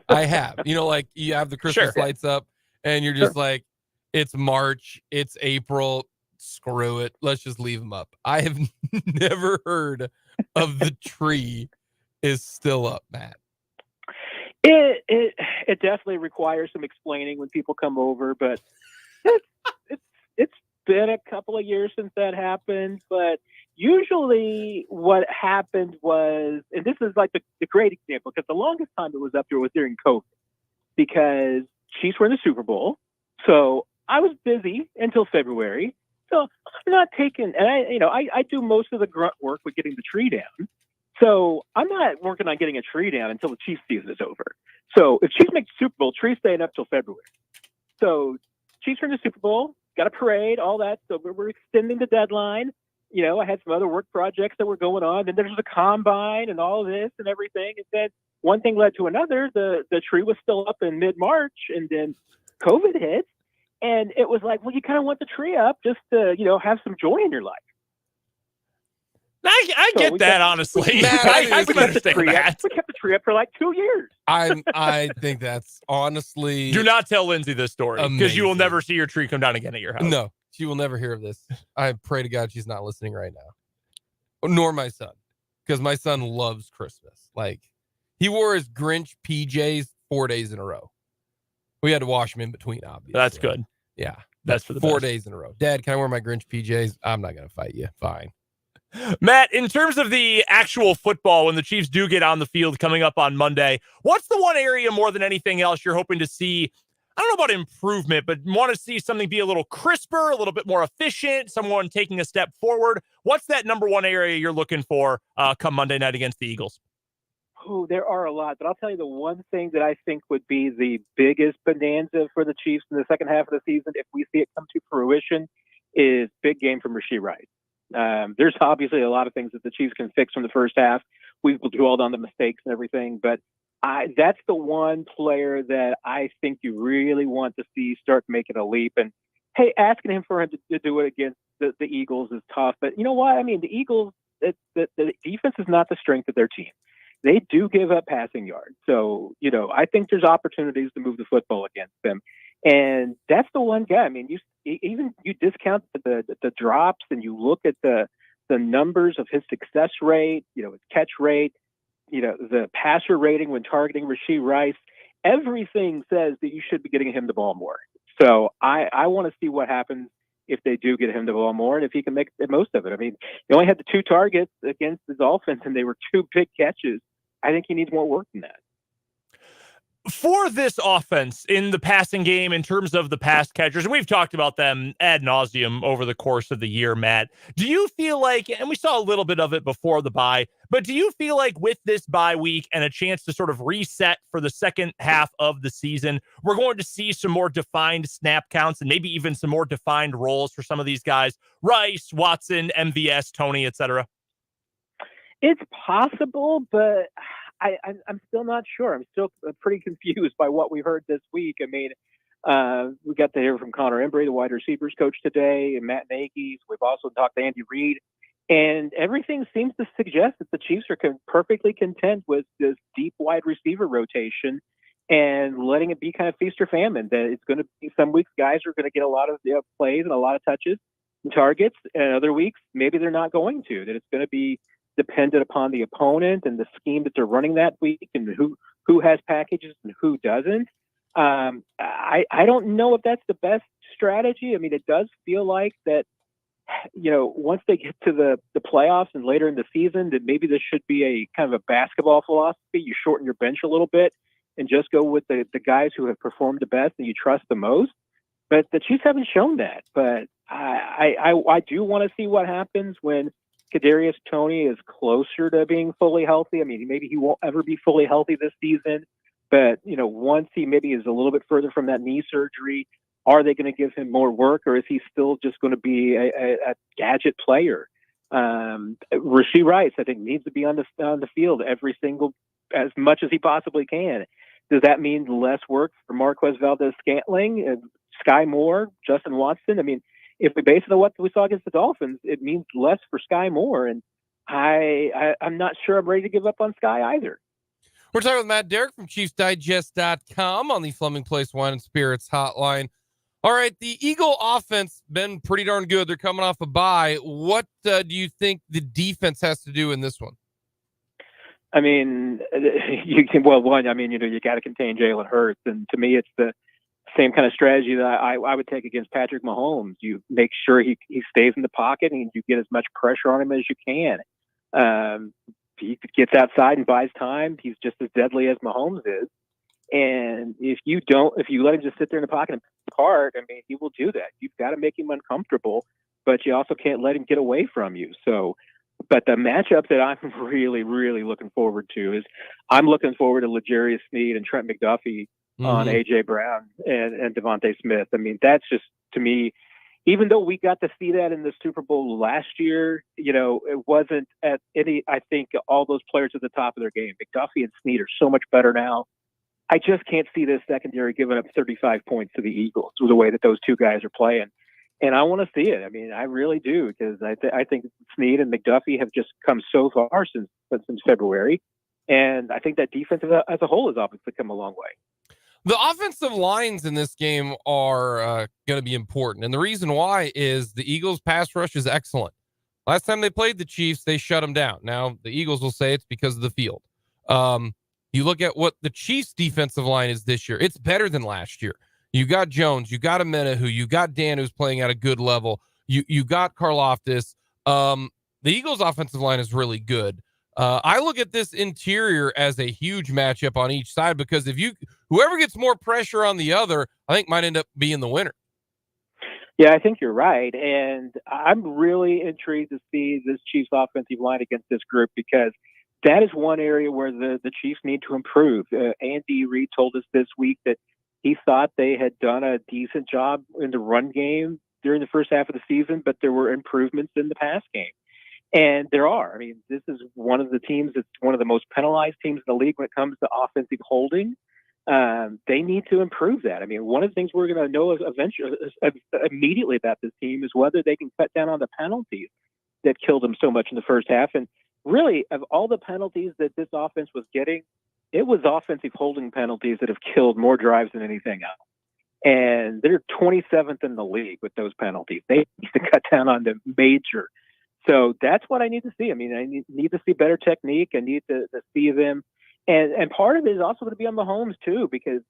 A: I have. Like you have the Christmas lights up and you're just like, it's March, it's April, screw it. Let's just leave them up. I have never heard of the tree is still up, Matt.
D: It definitely requires some explaining when people come over, but it's been a couple of years since that happened. But usually what happened was, and this is like the great example, because the longest time it was up there was during COVID, because Chiefs were in the Super Bowl. So I was busy until February. So I'm not taking, and I do most of the grunt work with getting the tree down. So I'm not working on getting a tree down until the Chiefs season is over. So if Chiefs make the Super Bowl, tree's staying up till February. So Chiefs are in the Super Bowl, got a parade, all that. So we're extending the deadline. I had some other work projects that were going on. Then there's the combine and all of this and everything. And then one thing led to another. The tree was still up in mid-March, and then COVID hit. And it was like, well, you kind of want the tree up just to, have some joy in your life.
B: I get that, honestly. I can understand that.
D: We kept the tree up for like 2 years.
A: I think that's honestly.
B: Do not tell Lindsay this story, because you will never see your tree come down again at your house.
A: No, she will never hear of this. I pray to God she's not listening right now. Nor my son, because my son loves Christmas. Like, he wore his Grinch PJs 4 days in a row. We had to wash him in between, obviously.
B: That's good.
A: Yeah.
B: That's for the
A: 4
B: best.
A: days in a row. Dad, can I wear my Grinch PJs? I'm not going to fight you. Fine.
B: Matt, in terms of the actual football, when the Chiefs do get on the field coming up on Monday, what's the one area more than anything else you're hoping to see? I don't know about improvement, but want to see something be a little crisper, a little bit more efficient, someone taking a step forward. What's that number one area you're looking for come Monday night against the Eagles?
D: Oh, there are a lot, but I'll tell you the one thing that I think would be the biggest bonanza for the Chiefs in the second half of the season, if we see it come to fruition, is big game from Rashee Rice. There's obviously a lot of things that the Chiefs can fix from the first half. We've dwelled on the mistakes and everything, but that's the one player that I think you really want to see start making a leap. And hey, asking him for him to do it against the Eagles is tough. But you know what? I mean, the Eagles, the defense is not the strength of their team. They do give up passing yards. So, I think there's opportunities to move the football against them. And that's the one guy. I mean, you discount the drops and you look at the numbers of his success rate, his catch rate, the passer rating when targeting Rashee Rice. Everything says that you should be getting him the ball more. So I want to see what happens if they do get him the ball more and if he can make the most of it. I mean, he only had the 2 targets against the Dolphins and they were 2 big catches. I think he needs more work than that.
B: For this offense in the passing game, in terms of the pass catchers, and we've talked about them ad nauseum over the course of the year, Matt, do you feel like, and we saw a little bit of it before the bye, but do you feel like with this bye week and a chance to sort of reset for the second half of the season, we're going to see some more defined snap counts and maybe even some more defined roles for some of these guys, Rice, Watson, MVS, Tony, etc.?
D: It's possible, but I'm still not sure. I'm still pretty confused by what we heard this week. I mean, we got to hear from Connor Embry, the wide receivers coach today, and Matt Nagy. We've also talked to Andy Reid. And everything seems to suggest that the Chiefs are perfectly content with this deep wide receiver rotation and letting it be kind of feast or famine. That it's going to be some weeks guys are going to get a lot of plays and a lot of touches and targets, and other weeks maybe they're not going to. That it's going to be dependent upon the opponent and the scheme that they're running that week and who has packages and who doesn't. I don't know if that's the best strategy. I mean, it does feel like that, once they get to the playoffs and later in the season, that maybe this should be a kind of a basketball philosophy. You shorten your bench a little bit and just go with the guys who have performed the best and you trust the most. But the Chiefs haven't shown that. But I do want to see what happens when Kadarius Toney is closer to being fully healthy. I mean, maybe he won't ever be fully healthy this season, but once he maybe is a little bit further from that knee surgery, are they going to give him more work, or is he still just going to be a gadget player? Rashee Rice, I think, needs to be on the field as much as he possibly can. Does that mean less work for Marquez Valdez-Scantling, Sky Moore, Justin Watson? I mean, if we base it on what we saw against the Dolphins, it means less for Sky Moore. And I'm not sure I'm ready to give up on Sky either.
A: We're talking with Matt Derrick from ChiefsDigest.com on the Fleming Place Wine and Spirits hotline. All right, the Eagle offense been pretty darn good. They're coming off a bye. What do you think the defense has to do in this one?
D: I mean, you got to contain Jalen Hurts. And to me, it's the same kind of strategy that I would take against Patrick Mahomes. You make sure he stays in the pocket and you get as much pressure on him as you can. He gets outside and buys time. He's just as deadly as Mahomes is. And if you let him just sit there in the pocket and pick apart, I mean, he will do that. You've got to make him uncomfortable, but you also can't let him get away from you. So, but the matchup that I'm really, really looking forward to is I'm looking forward to L'Jarius Sneed and Trent McDuffie on A.J. Brown and Devontae Smith. I mean, that's just, to me, even though we got to see that in the Super Bowl last year, it wasn't at any, I think, all those players at the top of their game. McDuffie and Sneed are so much better now. I just can't see this secondary giving up 35 points to the Eagles with the way that those two guys are playing. And I want to see it. I mean, I really do, because I think Sneed and McDuffie have just come so far since February. And I think that defense as a whole has obviously come a long way.
A: The offensive lines in this game are going to be important. And the reason why is the Eagles' pass rush is excellent. Last time they played the Chiefs, they shut them down. Now, the Eagles will say it's because of the field. You look at what the Chiefs' defensive line is this year. It's better than last year. You got Jones. You got Amenahu. You got Dan, who's playing at a good level. You got Karlaftis. The Eagles' offensive line is really good. I look at this interior as a huge matchup on each side, because whoever gets more pressure on the other, I think might end up being the winner.
D: Yeah, I think you're right. And I'm really intrigued to see this Chiefs offensive line against this group, because that is one area where the Chiefs need to improve. Andy Reid told us this week that he thought they had done a decent job in the run game during the first half of the season, but there were improvements in the pass game. And there are. I mean, this is one of the teams that's one of the most penalized teams in the league when it comes to offensive holding. They need to improve that. I mean, one of the things we're going to know immediately about this team is whether they can cut down on the penalties that killed them so much in the first half. And really, of all the penalties that this offense was getting, it was offensive holding penalties that have killed more drives than anything else. And they're 27th in the league with those penalties. They need to cut down on them major. So that's what I need to see. I mean, I need to see better technique. I need to see them. And part of it is also going to be on Mahomes too, because,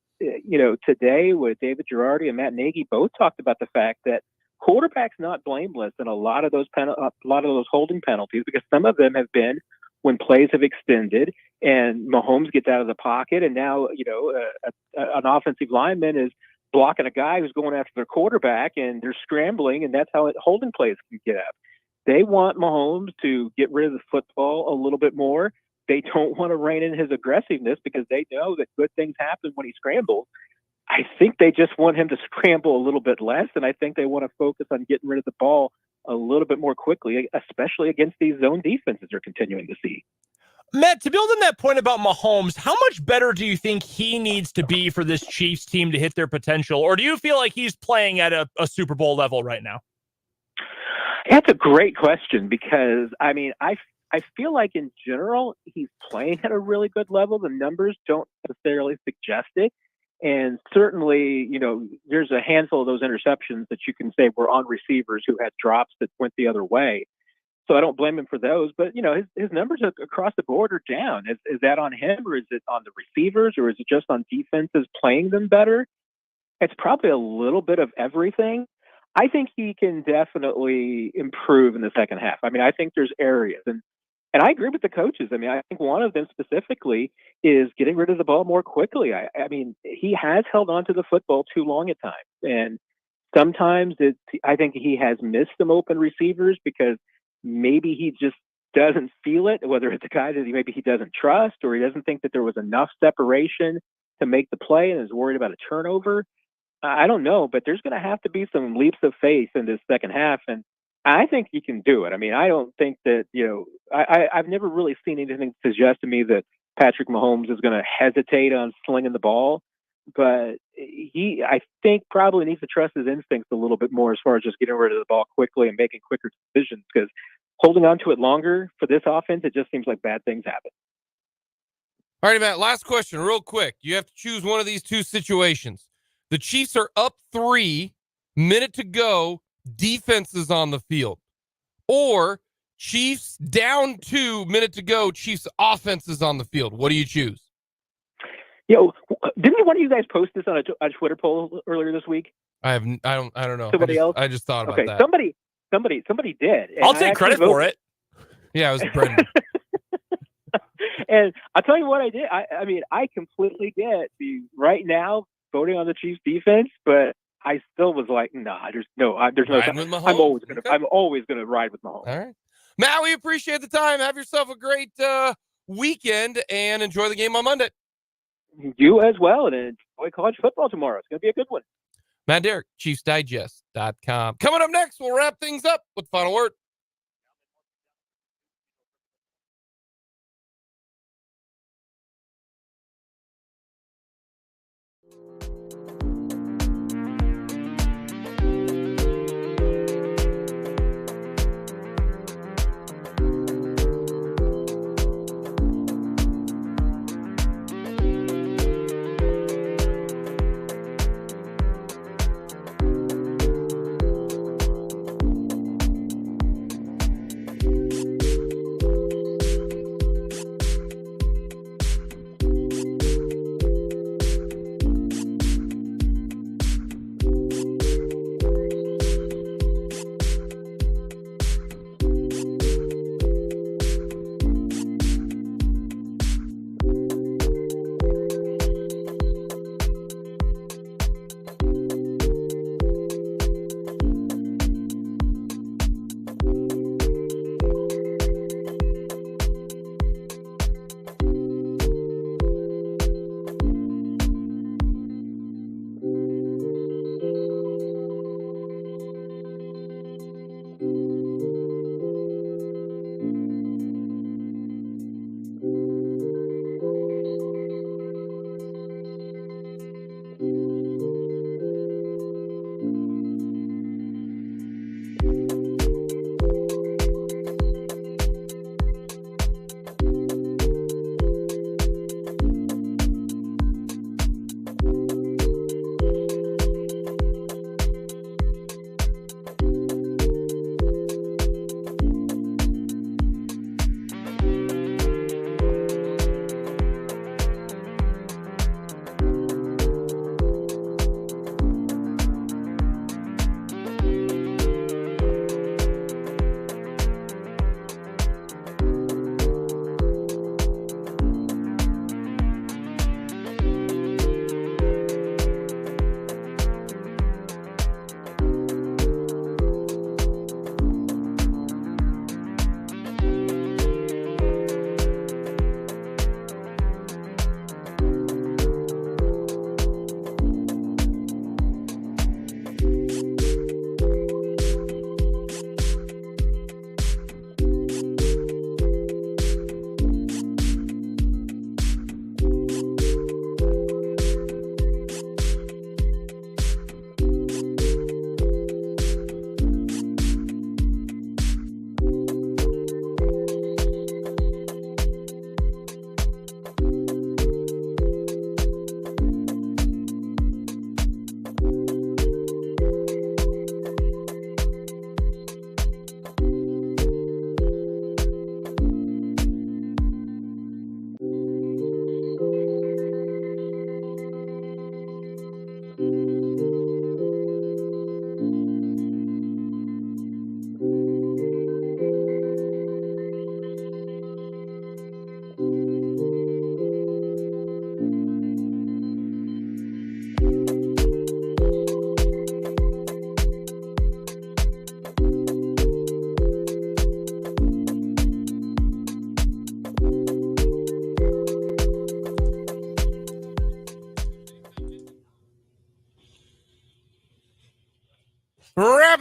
D: today with David Girardi and Matt Nagy both talked about the fact that quarterback's not blameless in a lot of those holding penalties, because some of them have been when plays have extended and Mahomes gets out of the pocket, and now an offensive lineman is blocking a guy who's going after their quarterback, and they're scrambling, and that's how holding plays can get up. They want Mahomes to get rid of the football a little bit more. They don't want to rein in his aggressiveness because they know that good things happen when he scrambles. I think they just want him to scramble a little bit less, and I think they want to focus on getting rid of the ball a little bit more quickly, especially against these zone defenses they're continuing to see.
B: Matt, to build on that point about Mahomes, how much better do you think he needs to be for this Chiefs team to hit their potential? Or do you feel like he's playing at a Super Bowl level right now?
D: That's a great question, because, I mean, I feel like in general, he's playing at a really good level. The numbers don't necessarily suggest it. And certainly, there's a handful of those interceptions that you can say were on receivers who had drops that went the other way. So I don't blame him for those. But, his numbers across the board are down. Is that on him, or is it on the receivers, or is it just on defenses playing them better? It's probably a little bit of everything. I think he can definitely improve in the second half. I mean, I think there's areas, and I agree with the coaches. I mean, I think one of them specifically is getting rid of the ball more quickly. I mean, he has held on to the football too long at times. And sometimes I think he has missed some open receivers because maybe he just doesn't feel it, whether it's a guy that maybe he doesn't trust, or he doesn't think that there was enough separation to make the play and is worried about a turnover. I don't know, but there's going to have to be some leaps of faith in this second half. And I think he can do it. I mean, I don't think that, I've never really seen anything suggest to me that Patrick Mahomes is going to hesitate on slinging the ball, but I think probably needs to trust his instincts a little bit more as far as just getting rid of the ball quickly and making quicker decisions, because holding on to it longer for this offense, it just seems like bad things happen.
A: All right, Matt, last question real quick. You have to choose one of these two situations. The Chiefs are up 3, minute to go, defense is on the field. Or Chiefs down 2, minute to go, Chiefs offense is on the field. What do you choose?
D: Didn't one of you guys post this on a Twitter poll earlier this week?
A: I don't know.
D: Somebody else?
A: I just thought about that.
D: Somebody did.
B: I'll take credit for it.
A: Yeah, it was Brendan.
D: And I'll tell you what I did. I mean, I completely get the right now voting on the Chiefs defense, but I still was like, nah, there's no time. I'm always gonna ride with Mahomes.
A: All right, Matt, we appreciate the time. Have yourself a great weekend and enjoy the game on Monday.
D: You as well, and enjoy college football tomorrow. It's gonna be a good one.
A: Matt Derrick, ChiefsDigest.com. Coming up next, we'll wrap things up with final word.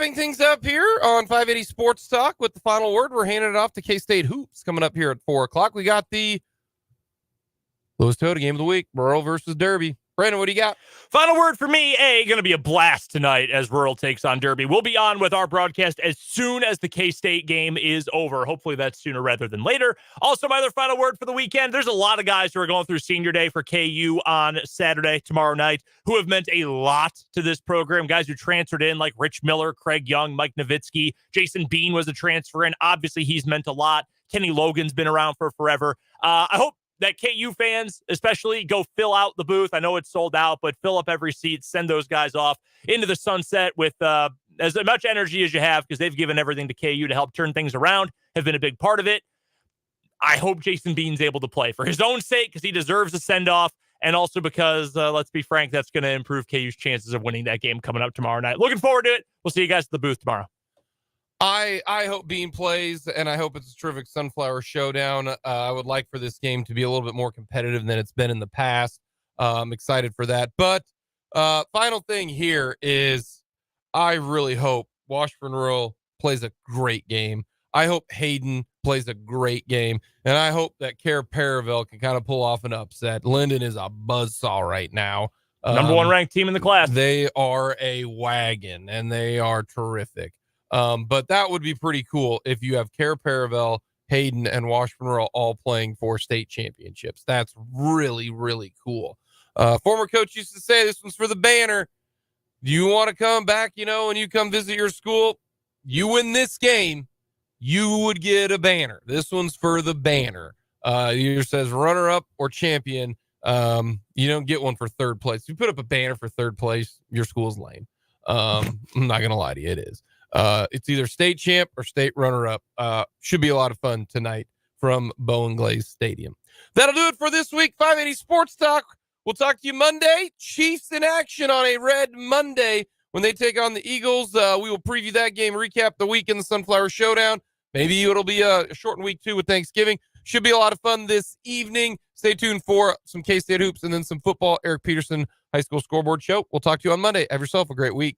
A: Wrapping things up here on 580 Sports Talk with the final word. We're handing it off to K-State Hoops coming up here at 4 o'clock. We got the Louis Toda game of the week, Burrow versus Derby. Brandon, what do you got?
B: Final word for me, going to be a blast tonight as Rural takes on Derby. We'll be on with our broadcast as soon as the K-State game is over. Hopefully that's sooner rather than later. Also, my other final word for the weekend, there's a lot of guys who are going through senior day for KU on Saturday, tomorrow night, who have meant a lot to this program. Guys who transferred in like Rich Miller, Craig Young, Mike Nowitzki. Jason Bean was a transfer in. Obviously, he's meant a lot. Kenny Logan's been around for forever. I hope that KU fans especially go fill out the booth. I know it's sold out, but fill up every seat, send those guys off into the sunset with as much energy as you have, because they've given everything to KU to help turn things around, have been a big part of it. I hope Jason Bean's able to play for his own sake, because he deserves a send-off, and also because, let's be frank, that's going to improve KU's chances of winning that game coming up tomorrow night. Looking forward to it. We'll see you guys at the booth tomorrow.
A: I hope Bean plays, and I hope it's a terrific Sunflower Showdown. I would like for this game to be a little bit more competitive than it's been in the past. I'm excited for that. But final thing here is I really hope Washburn Rural plays a great game. I hope Hayden plays a great game, and I hope that Care Paravel can kind of pull off an upset. Linden is a buzzsaw right now.
B: Number one ranked team in the class.
A: They are a wagon, and they are terrific. But that would be pretty cool if you have Care Paravel, Hayden, and Washburn Rural all playing for state championships. That's really, really cool. Former coach used to say this one's for the banner. Do you want to come back, when you come visit your school? You win this game, you would get a banner. This one's for the banner. Either says runner-up or champion. You don't get one for third place. If you put up a banner for third place, your school's lame. I'm not going to lie to you, it is. It's either state champ or state runner-up. Should be a lot of fun tonight from Bowen Glaze Stadium. That'll do it for this week. 580 Sports Talk. We'll talk to you Monday. Chiefs in action on a red Monday when they take on the Eagles. We will preview that game, recap the week in the Sunflower Showdown. Maybe it'll be a shortened week too with Thanksgiving. Should be a lot of fun this evening. Stay tuned for some K-State hoops and then some football. Eric Peterson High School Scoreboard Show. We'll talk to you on Monday. Have yourself a great week.